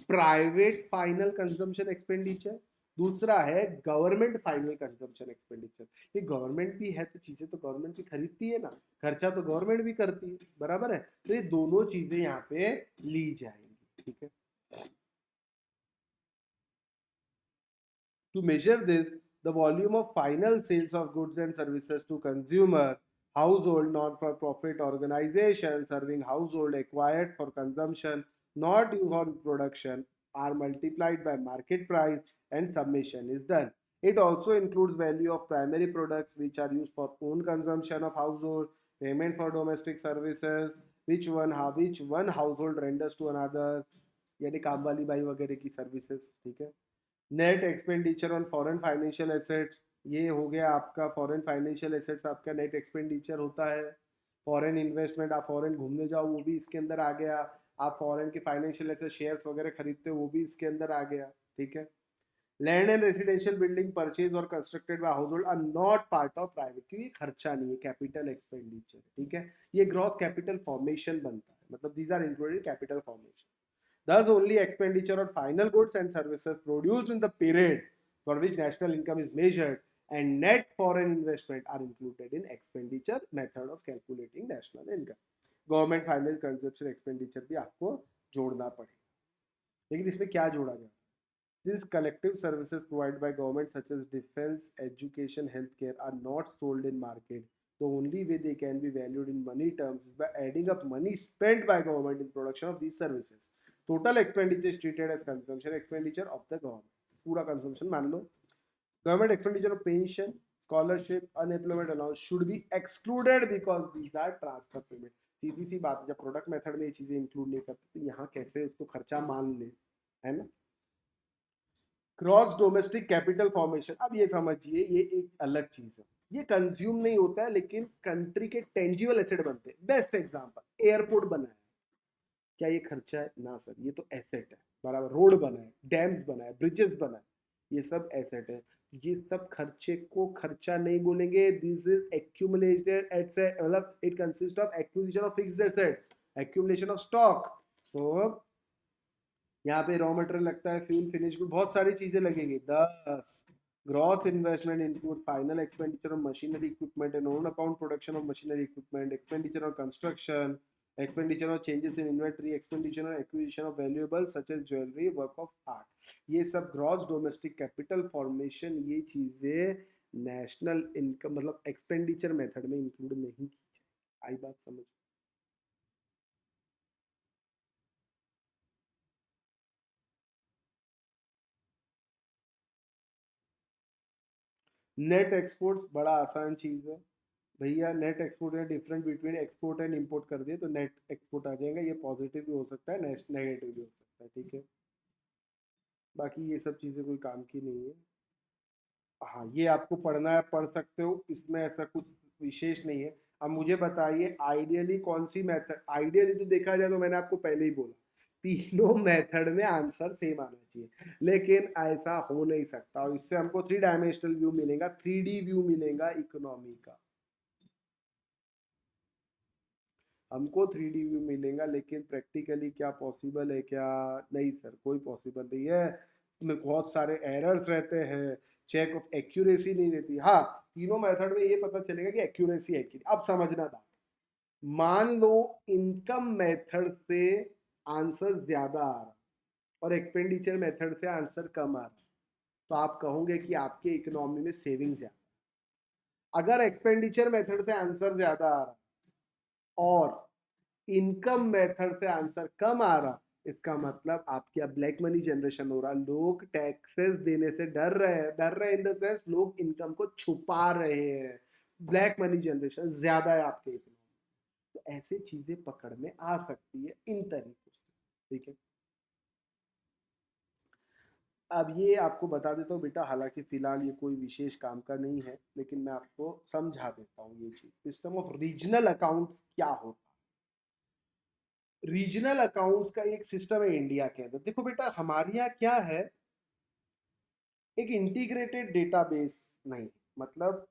प्राइवेट फाइनल कंजम्पशन एक्सपेंडिचर दूसरा है गवर्नमेंट फाइनल कंजम्पशन एक्सपेंडिचर ये गवर्नमेंट भी है तो चीजें तो गवर्नमेंट भी खरीदती है ना खर्चा तो गवर्नमेंट भी करती है बराबर है तो ये दोनों चीजें यहाँ पे ली जाएंगी ठीक है to measure this the volume of final sales of goods and services to consumer household non-for-profit organization serving household acquired for consumption not for production are multiplied by market price and summation is done it also includes value of primary products which are used for own consumption of household payment for domestic services which one household renders to another यानी काम वाली by वगैरह की services ठीक है net expenditure on foreign financial assets ये हो गया आपका फॉरेन फाइनेंशियल एसेट्स आपका नेट एक्सपेंडिचर होता है फॉरेन इन्वेस्टमेंट आप फॉरेन घूमने जाओ वो भी इसके अंदर आ गया आप फॉरेन के फाइनेंशियल एसेट शेयर्स वगैरह खरीदते हो वो भी इसके अंदर आ गया ठीक है land and residential building purchase और constructed by household are not part of private क्योंकि खर्चा नहीं है कैपिटल एक्सपेंडिचर ठीक है ये ग्रॉस कैपिटल फॉर्मेशन बनता है मतलब these are included capital formation Thus, only expenditure on final goods and services produced in the period for which national income is measured and net foreign investment are included in expenditure method of calculating national income. Government final consumption expenditure भी आपको जोड़ना पड़ेगा लेकिन इसमें क्या जोड़ा गया Since collective services provided by government such as defense, education, healthcare are not sold in market, the only way they can be valued in money terms is by adding up money spent by government in production of these services. Total expenditure is treated as consumption expenditure of the government. पूरा consumption मान लो। Government expenditure of pension, scholarship, unemployment allowance should be excluded because these are transfer payment. सीधी सी बात है, जब product method में ये चीजें इंक्लूड नहीं करते तो यहाँ कैसे उसको खर्चा मान ले, है ना। क्रॉस डोमेस्टिक कैपिटल फॉर्मेशन, अब ये समझिए ये एक अलग चीज है, ये कंज्यूम नहीं होता है लेकिन कंट्री के टेंजिबल एसेट बनते हैं। बेस्ट एग्जांपल, एयरपोर्ट बना है, क्या ये खर्चा है? ना सर, ये तो एसेट है, बराबर। रोड बना है, डैम्स बना है, ब्रिजेस बना है, ये सब एसेट है। ये सब खर्चे को खर्चा नहीं बोलेंगे। दिस इज एक्यूमुलेटेड एट, मतलब it consist of acquisition of fixed asset, accumulation of stock. तो यहाँ पे रॉ मटेरियल लगता है, फ्यूल, फिनिश गुड, बहुत सारी चीजें लगेंगी। 10 gross investment include final expenditure of machinery equipment and own account production of machinery equipment, expenditure of construction, expenditure of changes in inventory, expenditure on acquisition of valuables such as jewelry, work of art। ये सब gross domestic capital formation, ये चीजें national income मतलब expenditure method में include नहीं की जाए। आई बात समझ? नेट एक्सपोर्ट बड़ा आसान चीज है भैया। नेट एक्सपोर्ट है, difference between export and import कर दिए तो नेट एक्सपोर्ट आ जाएगा। ये पॉजिटिव भी हो सकता है, नेगेटिव भी हो सकता है, ठीक है। बाकी ये सब चीजें कोई काम की नहीं है। हाँ, ये आपको पढ़ना है पढ़ सकते हो, इसमें ऐसा कुछ विशेष नहीं है। अब मुझे बताइए आइडियली कौन सी मेथड, आइडियली तो देखा जाए तो मैंने आपको पहले ही बोला तीनों मेथड में आंसर सेम आना चाहिए, लेकिन ऐसा हो नहीं सकता और इससे हमको 3 डायमेंशनल व्यू मिलेगा, 3D व्यू मिलेगा इकोनॉमी का। हमको 3D व्यू मिलेगा, लेकिन प्रैक्टिकली क्या पॉसिबल है क्या? नहीं सर, कोई पॉसिबल नहीं है। इसमें बहुत सारे एरर्स रहते हैं, चेक ऑफ एक्यूरेसी नहीं रहती। हाँ, तीनों मेथड में ये पता चलेगा कि एक्यूरेसी है कि। अब समझना बात, मान लो इनकम मेथड से आंसर ज्यादा आ रहा और एक्सपेंडिचर मेथड से आंसर कम आ रहा, तो आप कहोगे कि आपके इकोनॉमी में सेविंग ज्यादा। अगर एक्सपेंडिचर मेथड से आंसर ज्यादा आ रहा और इनकम मेथड से आंसर कम आ रहा, इसका मतलब आपके यहाँ ब्लैक मनी जनरेशन हो रहा। लोग टैक्सेस देने से डर रहे हैं, डर रहे इन द सेंस लोग इनकम को छुपा रहे हैं। ब्लैक मनी जनरेशन ज्यादा है आपके इकोनॉमी, तो ऐसे चीजें पकड़ में आ सकती है इन तरीकों से, ठीक है। अब ये आपको बता देता हूँ बेटा, हालांकि फिलहाल ये कोई विशेष काम का नहीं है, लेकिन मैं आपको समझा देता हूँ ये चीज। सिस्टम ऑफ रीजनल अकाउंट क्या होता है? रीजनल अकाउंट्स का एक सिस्टम है इंडिया के अंदर। देखो बेटा, हमारे यहाँ क्या है, एक इंटीग्रेटेड डेटाबेस नहीं, मतलब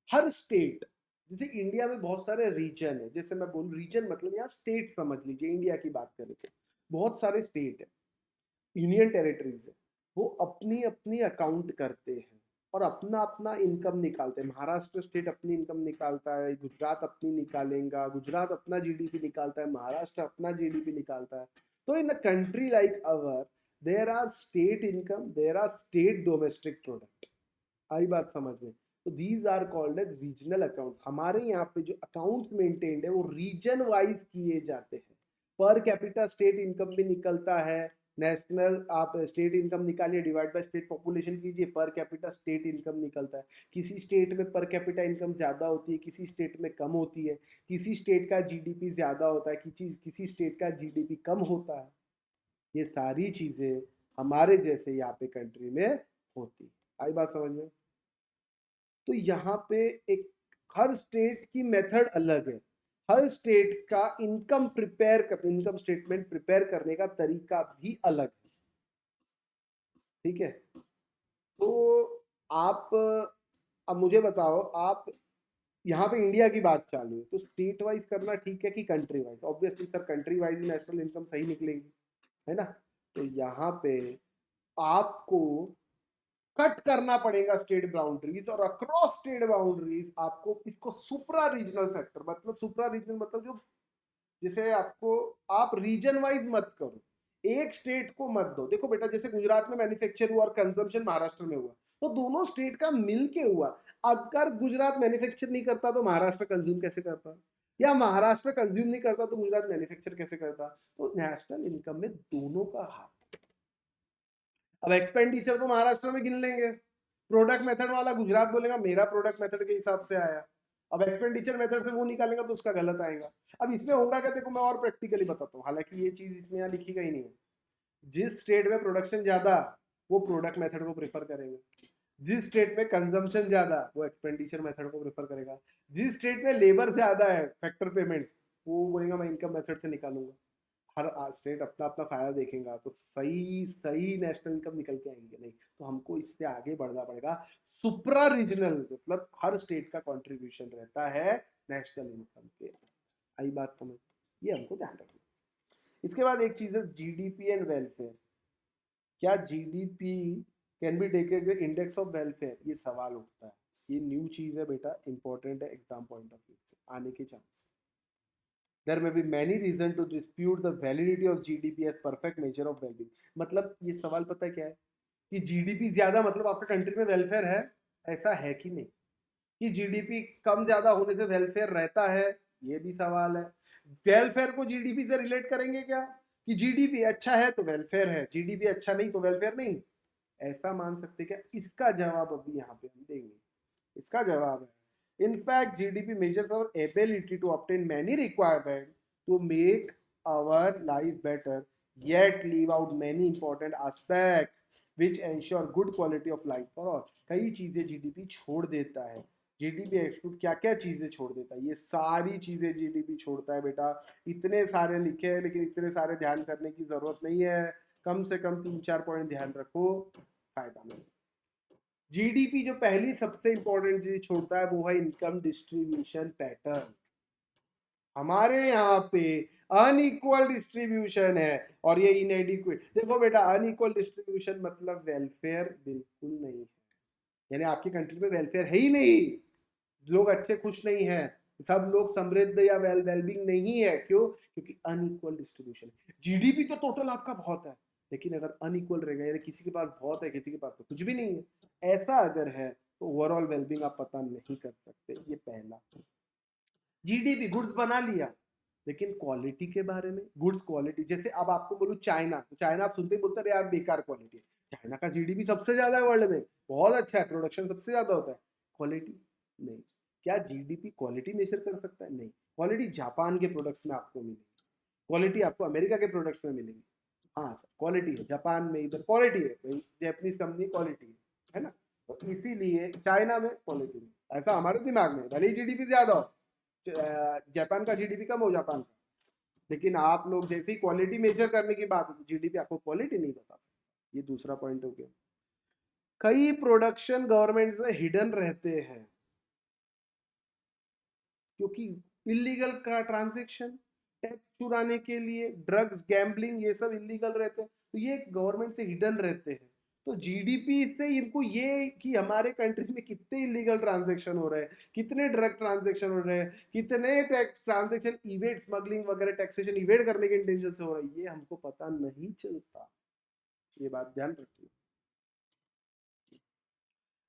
हर स्टेट, जैसे इंडिया में बहुत सारे रीजन है, जैसे मैं बोलूँ रीजन मतलब यहाँ स्टेट समझ लीजिए, इंडिया की बात करें तो बहुत सारे स्टेट है, यूनियन टेरिटरीज है, वो अपनी अपनी अकाउंट करते हैं और अपना अपना इनकम निकालते हैं। महाराष्ट्र स्टेट अपनी इनकम निकालता है, गुजरात अपनी निकालेगा, गुजरात अपना जीडीपी निकालता है, महाराष्ट्र अपना जीडीपी निकालता है। तो in a country like our there are state income, there are state domestic product. आई बात समझ में? तो these are called as regional account. हमारे यहाँ पे जो अकाउंट्स मेंटेन्ड है वो रीजन वाइज किए जाते हैं। पर कैपिटा स्टेट इनकम भी निकलता है, नेशनल आप स्टेट इनकम निकालिए, डिवाइड बाय स्टेट पॉपुलेशन कीजिए, पर कैपिटा स्टेट इनकम निकलता है। किसी स्टेट में पर कैपिटा इनकम ज्यादा होती है, किसी स्टेट में कम होती है, किसी स्टेट का जीडीपी ज्यादा होता है, किसी स्टेट का जीडीपी कम होता है। ये सारी चीजें हमारे जैसे यहाँ पे कंट्री में होती है। आई बात समझ में? तो यहाँ पे एक, हर स्टेट की मेथड अलग है, हर स्टेट का इनकम स्टेटमेंट प्रिपेयर करने का तरीका भी अलग है, ठीक है। तो आप, अब मुझे बताओ, आप यहाँ पे इंडिया की बात चालू है तो स्टेट वाइज करना ठीक है कि country wise? Obviously sir country wise national income सही निकलेगी, है ना। तो यहाँ पे आपको कट करना पड़ेगा स्टेट बाउंड्रीज, और अक्रॉस स्टेट बाउंड्रीज आपको इसको सुप्रा रीजनल सेक्टर, मतलब सुप्रा रीजनल मतलब जो, जैसे आपको, आप रीजन वाइज मत करो, एक स्टेट को मत दो। देखो बेटा, जैसे गुजरात में मैन्युफैक्चर हुआ और कंजम्पशन महाराष्ट्र में हुआ, तो दोनों स्टेट का मिलके हुआ। अगर गुजरात मैन्युफैक्चर नहीं करता तो महाराष्ट्र कंज्यूम कैसे करता, या महाराष्ट्र कंज्यूम नहीं करता तो गुजरात मैन्युफैक्चर कैसे करता? तो नेशनल इनकम में दोनों का हाथ। अब एक्सपेंडिचर तो महाराष्ट्र में गिन लेंगे, प्रोडक्ट मेथड वाला गुजरात बोलेगा मेरा प्रोडक्ट मेथड के हिसाब से आया। अब एक्सपेंडिचर मेथड से वो निकालेगा तो उसका गलत आएगा। अब इसमें होगा क्या, देखो मैं और प्रैक्टिकली बताता हूँ, हालांकि ये चीज इसमें यहाँ लिखी गई नहीं है। जिस स्टेट में प्रोडक्शन ज्यादा वो प्रोडक्ट मेथड को प्रेफर करेंगे, जिस स्टेट में कंजम्पशन ज्यादा वो एक्सपेंडिचर मेथड को प्रेफर करेगा, जिस स्टेट में लेबर ज्यादा है फैक्टर पेमेंट वो बोलेगा मैं इनकम मेथड से निकालूंगा। हर स्टेट अपना अपना फायदा देखेगा तो सही सही नेशनल इनकम निकल के आएंगे, नहीं तो हमको इससे आगे बढ़ना पड़ेगा। सुप्रा रीजनल मतलब हर स्टेट का कंट्रीब्यूशन रहता है नेशनल इनकम के। आई बात समझ, ये हमको ध्यान रखना। इसके बाद एक चीज है जीडीपी एंड वेलफेयर। क्या GDP can be taken index of welfare, ये सवाल उठता है। ये न्यू चीज है बेटा, इंपॉर्टेंट है एग्जाम पॉइंट ऑफ व्यू से आने के chance. There may be many reasons to dispute the validity of GDP as perfect measure of well-being। मतलब ये सवाल पता है क्या है कि जीडीपी ज्यादा मतलब आपके कंट्री में वेलफेयर है, ऐसा है कि नहीं? कि जीडीपी कम ज्यादा होने से वेलफेयर रहता है, ये भी सवाल है। वेलफेयर को जीडीपी से रिलेट करेंगे क्या कि जीडीपी अच्छा है तो वेलफेयर है, जीडीपी अच्छा नहीं तो वेलफेयर नहीं, ऐसा मान सकते क्या? इसका जवाब अभी यहाँ पे हम देंगे। इसका जवाब है in fact GDP measures our ability to obtain many requirements to make our life better, yet leave out many important aspects which ensure good quality of life for all। कई चीजें जीडीपी छोड़ देता है। जीडीपी एक्सक्लूड क्या क्या चीजें छोड़ देता है? ये सारी चीजें जीडीपी छोड़ता है बेटा। इतने सारे लिखे हैं लेकिन इतने सारे ध्यान करने की जरूरत नहीं है, कम से कम 3-4 पॉइंट ध्यान रखो, फायदा मिलेगा। जीडीपी जो पहली सबसे इंपॉर्टेंट चीज छोड़ता है वो है इनकम डिस्ट्रीब्यूशन पैटर्न। हमारे यहाँ पे अनइक्वल डिस्ट्रीब्यूशन है और ये इनएडिक्वेट। देखो बेटा अनइक्वल डिस्ट्रीब्यूशन मतलब वेलफेयर बिल्कुल नहीं है, यानी आपकी कंट्री में वेलफेयर है ही नहीं, लोग अच्छे खुश नहीं है, सब लोग समृद्ध या वेलबींग नहीं है। क्यों? क्योंकि अनइक्वल डिस्ट्रीब्यूशन। जीडीपी तो टोटल आपका बहुत है लेकिन अगर अनइक्वल रहेगा यानी किसी के पास बहुत है किसी के पास तो कुछ भी नहीं है, ऐसा अगर है तो ओवरऑल वेलबींग आप पता नहीं कर सकते। ये पहला। जीडीपी गुड्स बना लिया लेकिन क्वालिटी के बारे में, गुड्स क्वालिटी, जैसे अब आपको बोलूं चाइना, तो चाइना आप सुनते ही बोलते यार बेकार क्वालिटी है। चाइना का जीडीपी सबसे ज्यादा है वर्ल्ड में, बहुत अच्छा है, प्रोडक्शन सबसे ज्यादा होता है, क्वालिटी नहीं। क्या जीडीपी क्वालिटी मेजर कर सकता है? नहीं। क्वालिटी जापान के प्रोडक्ट्स में आपको मिलेगी, क्वालिटी आपको अमेरिका के प्रोडक्ट्स में मिलेगी। हाँ सर क्वालिटी है, जापान में इधर क्वालिटी है, जैपनीज कंपनी क्वालिटी है ना, तो इसीलिए चाइना में क्वालिटी नहीं। ऐसा हमारे दिमाग में भले ही जीडीपी ज्यादा हो, जापान का जीडीपी कम हो जापान का, लेकिन आप लोग जैसे ही क्वालिटी मेजर करने की बात होती जीडीपी आपको क्वालिटी नहीं बता सकता। ये दूसरा पॉइंट हो गया। कई प्रोडक्शन गवर्नमेंट से हिडन रहते हैं क्योंकि इलीगल का ट्रांजेक्शन, टैक्स चुराने के लिए, ड्रग्स, गैम्बलिंग, ये सब इलीगल रहते हैं तो ये गवर्नमेंट से हिडन रहते हैं। तो जीडीपी से इनको ये कि हमारे कंट्री में कितने इलीगल ट्रांजैक्शन हो रहे हैं, कितने ड्रग ट्रांजैक्शन हो रहे हैं, कितने टैक्स ट्रांजैक्शन इवेट, स्मगलिंग वगैरह टैक्सेशन इवेट करने के इंटेंशन से हो रहा है, ये हमको पता नहीं चलता। ये बात ध्यान रखिए।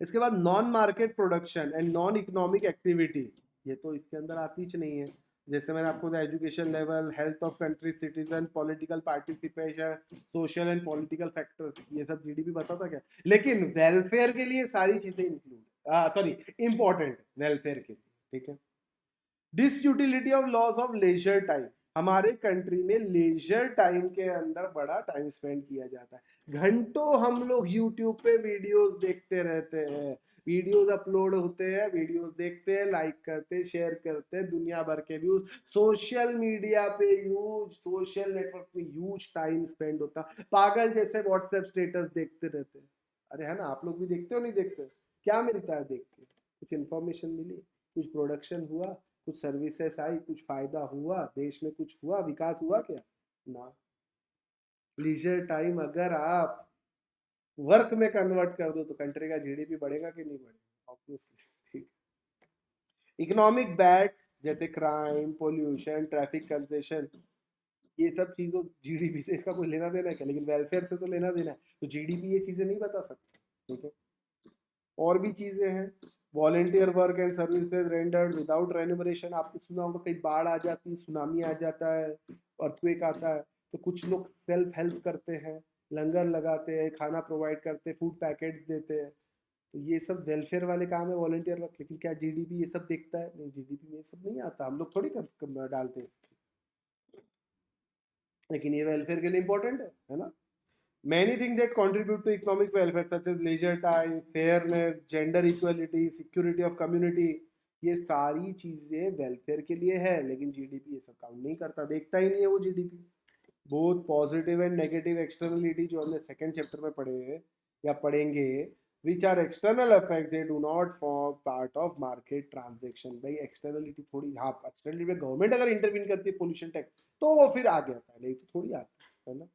इसके बाद non market production and non economic activity, ये तो इसके अंदर आती ही नहीं है। जैसे मैंने आपको education level, health of country citizen, political participation, social and political factors, ये सब जीडीपी बताता क्या, लेकिन वेलफेयर के लिए सारी चीजें इंक्लूड, सॉरी इंपॉर्टेंट वेलफेयर के लिए, ठीक है। Disutility of loss of leisure time, हमारे कंट्री में लेजर टाइम के अंदर बड़ा टाइम स्पेंड किया जाता है, घंटों हम लोग यूट्यूब पे वीडियोस देखते रहते हैं, वीडियोस अपलोड होते हैं, वीडियोस देखते हैं, लाइक करते हैं, शेयर करते हैं, दुनिया भर के व्यूज, सोशल मीडिया पे यूज, सोशल नेटवर्क पे यूज टाइम स्पेंड होता, पागल जैसे व्हाट्सएप स्टेटस देखते रहते हैं। अरे है ना, आप लोग भी देखते हो नहीं देखते? क्या मिलता है देख के? कुछ इंफॉर्मेशन मिली, कुछ प्रोडक्शन हुआ, कुछ सर्विसेज आई, कुछ फायदा हुआ, देश में कुछ हुआ, विकास हुआ क्या? ना। लीजर टाइम अगर आप वर्क में कन्वर्ट कर दो तो कंट्री का जीडीपी बढ़ेगा कि नहीं बढ़ेगा? ऑब्वियसली, ठीक। इकोनॉमिक बैड्स जैसे क्राइम, पोल्यूशन, ट्रैफिक कंजेशन, ये सब चीजों जीडीपी से इसका कोई लेना देना है क्या? लेकिन वेलफेयर से तो लेना देना है, तो जीडीपी ये चीजें नहीं बता सकता, ठीक है। और भी चीजें हैं, volunteer work and services rendered without remuneration, आपने सुना होगा कहीं बाढ़ आ जाती है, सुनामी आ जाता है, अर्थक्वेक आता है, तो कुछ लोग सेल्फ हेल्प करते हैं, लंगर लगाते हैं, खाना प्रोवाइड करते हैं, फूड पैकेट्स देते हैं, तो ये सब वेलफेयर वाले काम है, वॉलंटियर वर्क। लेकिन क्या जीडीपी ये सब देखता है? नहीं, जीडीपी में ये सब नहीं आता, हम लोग थोड़ी कम डालते हैं, लेकिन ये वेलफेयर के लिए इंपॉर्टेंट है ना। Many things that contribute to economic welfare such as leisure time, fairness, gender equality, security of community, ये सारी चीजें वेलफेयर के लिए है, लेकिन जीडीपी ये सब काउंट नहीं करता, देखता ही नहीं है वो GDP. Both positive and negative externality जो हमने सेकंड चैप्टर में पढ़े हैं या पढ़ेंगे, which are external effect, they do not form part of market transaction. भाई एक्सटर्नलिटी थोड़ी, हाँ एक्सटर्नलिटी में गवर्नमेंट अगर इंटरवीन करती है पोल्यूशन टैक्स तो वो फिर आ जाता है, नहीं तो थोड़ी आता है ना।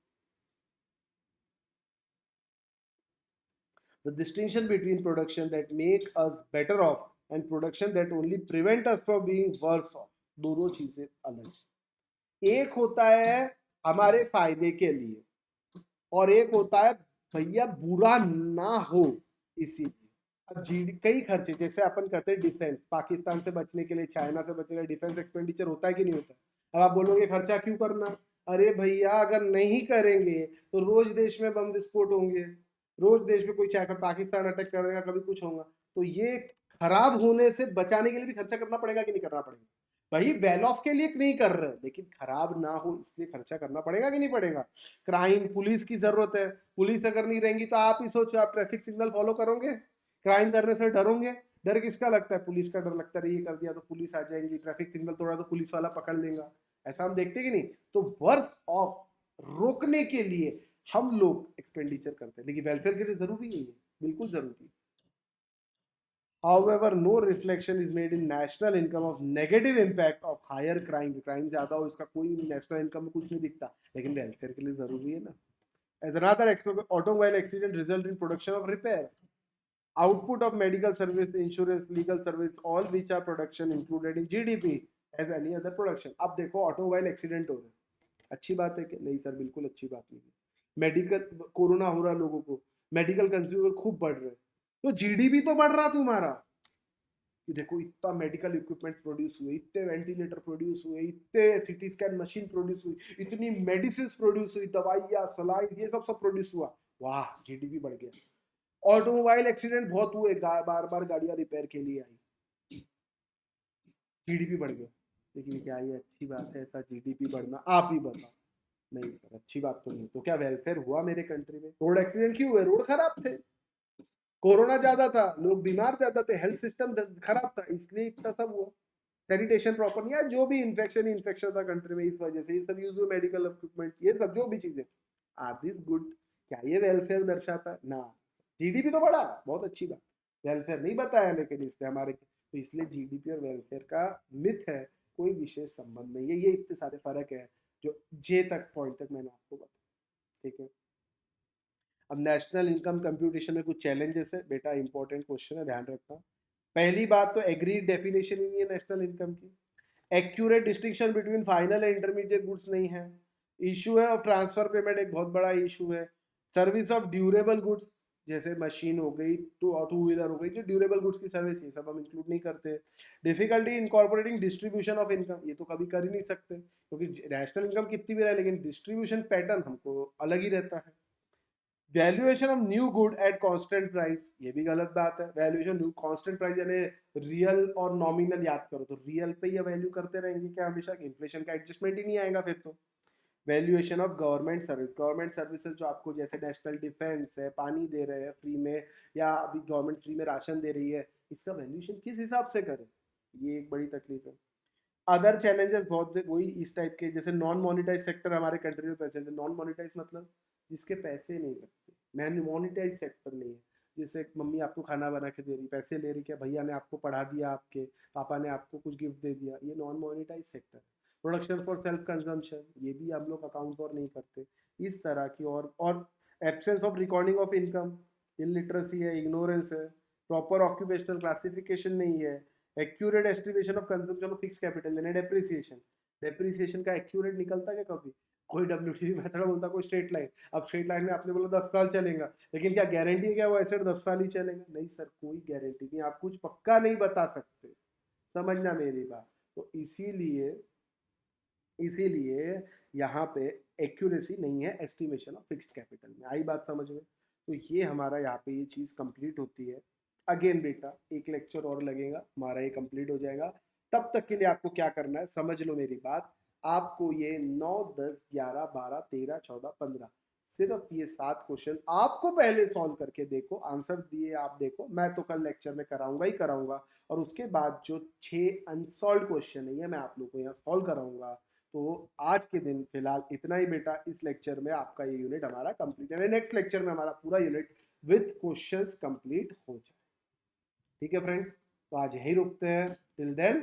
The distinction between production that make us better off and production that only prevent us from being worse off, दोनों चीजें अलग। एक होता है हमारे फायदे के लिए और एक होता है भैया बुरा ना हो इसीलिए। अब कई खर्चे जैसे अपन करते हैं डिफेंस, पाकिस्तान से बचने के लिए, चाइना से बचने के लिए डिफेंस एक्सपेंडिचर होता है कि नहीं होता। अब आप बोलोगे खर्चा क्यों करना, अरे भैया अगर नहीं करेंगे तो रोज देश में बम विस्फोट होंगे, रोज देश में कोई चाहे पाकिस्तान अटैक कर देगा, कभी कुछ होगा, तो ये खराब होने से बचाने के लिए भी खर्चा करना पड़ेगा कि नहीं करना पड़ेगा। भाई वेल ऑफ के लिए नहीं कर रहे, लेकिन खराब ना हो इसलिए खर्चा करना पड़ेगा कि नहीं पड़ेगा। क्राइम, पुलिस की जरूरत है, पुलिस अगर नहीं रहेंगी तो आप ही सोचो, आप ट्रैफिक सिग्नल फॉलो करोगे? क्राइम करने से डरोगे? डर किसका लगता है? पुलिस का डर लगता है, ये कर दिया तो पुलिस आ जाएंगी, ट्रैफिक सिग्नल तोड़ा तो पुलिस वाला पकड़ लेगा, ऐसा हम देखते कि नहीं। तो वर्स ऑफ रोकने के लिए हम लोग एक्सपेंडिचर करते हैं, लेकिन वेलफेयर के लिए जरूरी नहीं है, बिल्कुल जरूरी है। However, no reflection is made in national income of negative impact of higher crime. Crime ज्यादा हो इसका कोई नेशनल इनकम में कुछ नहीं दिखता, लेकिन वेलफेयर के लिए जरूरी है ना। As another automobile accident result in production of repairs, output of medical service, insurance, legal service, all which are production included in GDP as any other production। अब देखो ऑटोमोबाइल एक्सीडेंट हो रहा है, अच्छी बात है कि नहीं सर? बिल्कुल अच्छी बात नहीं है। मेडिकल, कोरोना हो रहा है लोगों को, मेडिकल कंज्यूमर खूब बढ़ रहे हैं, तो जीडीपी तो बढ़ रहा तुम्हारा कि देखो इतना मेडिकल इक्विपमेंट्स प्रोड्यूस हुए, इतने वेंटिलेटर प्रोड्यूस हुए, इतने सीटी स्कैन मशीन प्रोड्यूस हुई, इतनी मेडिसिन प्रोड्यूस हुई, दवाइयाँ सलाई ये सब सब प्रोड्यूस हुआ, वाह जीडीपी बढ़ गया। ऑटोमोबाइल एक्सीडेंट बहुत हुए, बार बार गाड़ियां रिपेयर के लिए आई, जीडीपी बढ़ गया। लेकिन क्या ये अच्छी बात है ऐसा जीडीपी बढ़ना? आप ही बताओ। नहीं सर अच्छी बात तो नहीं। तो क्या वेलफेयर हुआ मेरे कंट्री में? रोड एक्सीडेंट क्यों हुए? रोड खराब थे, कोरोना ज्यादा था, लोग बीमार ज्यादा थे, हेल्थ सिस्टम खराब था, इसलिए इतना सब हुआ। सैनिटेशन प्रॉपर नहीं, या जो भी इन्फेक्शन था कंट्री में, इस वजह से ये सब यूज हुए, मेडिकल इक्विपमेंट, ये सब जो भी चीजें। Are this good? क्या ये वेलफेयर दर्शाता है ना? जीडीपी तो बढ़ा, बहुत अच्छी बात, वेलफेयर नहीं बताया, लेकिन इससे हमारे, तो इसलिए जीडीपी और वेलफेयर का मिथ है, कोई विशेष संबंध नहीं है। ये इतने सारे फर्क है जो जे तक पॉइंट तक मैंने आपको बताया, ठीक है। अब नेशनल इनकम कंप्यूटेशन में कुछ चैलेंजेस है बेटा, इंपॉर्टेंट क्वेश्चन है, ध्यान रखना। पहली बात तो एग्रीड डेफिनेशन ही नहीं है नेशनल इनकम की, accurate distinction between final and intermediate goods नहीं है, इशू है ऑफ ट्रांसफर पेमेंट एक बहुत बड़ा इशू है, सर्विस ऑफ ड्यूरेबल गुड्स जैसे मशीन हो गई, टू व्हीलर हो गई, जो ड्यूरेबल गुड्स की सर्विस, ये सब हम इंक्लूड नहीं करते। Difficulty incorporating distribution of income, ये तो कभी कर ही नहीं सकते क्योंकि नेशनल इनकम कितनी भी रहे, लेकिन डिस्ट्रीब्यूशन पैटर्न हमको अलग ही रहता है। Valuation of new good at constant price, ये भी गलत बात है। वैल्यूएशन न्यू कांस्टेंट प्राइस यानी रियल और नॉमिनल याद करो, तो रियल पे ये वैल्यू करते रहेंगे क्या हमेशा? इन्फ्लेशन का एडजस्टमेंट ही नहीं आएगा फिर तो। Valuation of government service, government services जो आपको जैसे नेशनल डिफेंस है, पानी दे रहे हैं फ्री में, या अभी गवर्नमेंट फ्री में राशन दे रही है, इसका वैल्यूएशन किस हिसाब से करें, ये एक बड़ी तकलीफ है। अदर चैलेंजेस बहुत वही इस टाइप के, जैसे नॉन मोनिटाइज सेक्टर हमारे कंट्री में प्रेजेंट है। नॉन मोनिटाइज मतलब जिसके पैसे नहीं लगते, मैन मोनिटाइज सेक्टर नहीं है। जैसे मम्मी आपको खाना बना के दे रही, पैसे ले रही, क्या भैया ने आपको पढ़ा दिया, आपके पापा ने आपको कुछ गिफ्ट दे दिया, ये non monetise sector. Production for self consumption, ये भी हम लोग अकाउंट फॉर नहीं करते, इस तरह की। और absence of recording of income, illiteracy है, इग्नोरेंस है, प्रॉपर ऑक्यूपेशनल क्लासिफिकेशन नहीं है, accurate estimation of consumption of fix capital यानी डेप्रिसिएशन, डेप्रिसिएशन का एक्यूरेट निकलता क्या कभी? कोई डब्ल्यूटीवी मेथड बोलता, कोई स्ट्रेट लाइन। अब स्ट्रेट लाइन में आपने बोला 10 साल चलेगा, लेकिन क्या गारंटी है क्या वो ऐसे 10 साल ही चलेगा? नहीं सर, कोई गारंटी नहीं, आप कुछ पक्का नहीं बता सकते, समझना मेरी बात। तो इसीलिए इसीलिए यहाँ पे एक्यूरेसी नहीं है एस्टिमेशन ऑफ फिक्स्ड कैपिटल में। आई बात समझ में? तो ये हमारा यहाँ पे ये चीज़ कंप्लीट होती है। अगेन बेटा एक लेक्चर और लगेगा, हमारा ये कंप्लीट हो जाएगा। तब तक के लिए आपको क्या करना है, समझ लो मेरी बात। आपको ये 9, 10, 11, 12, 13, 14, 15 सिर्फ ये 7 क्वेश्चन आपको पहले सॉल्व करके देखो, आंसर दिए आप देखो। मैं तो कल लेक्चर में कराऊंगा ही कराऊंगा, और उसके बाद जो 6 अनसॉल्व क्वेश्चन है ये मैं आप लोग को यहाँ सॉल्व कराऊंगा। तो आज के दिन फिलहाल इतना ही बेटा। इस लेक्चर में आपका ये यूनिट हमारा कंप्लीट है। नेक्स्ट लेक्चर में हमारा पूरा यूनिट विथ क्वेश्चंस कंप्लीट हो जाए। ठीक है फ्रेंड्स, तो आज यहीं रुकते हैं। Till then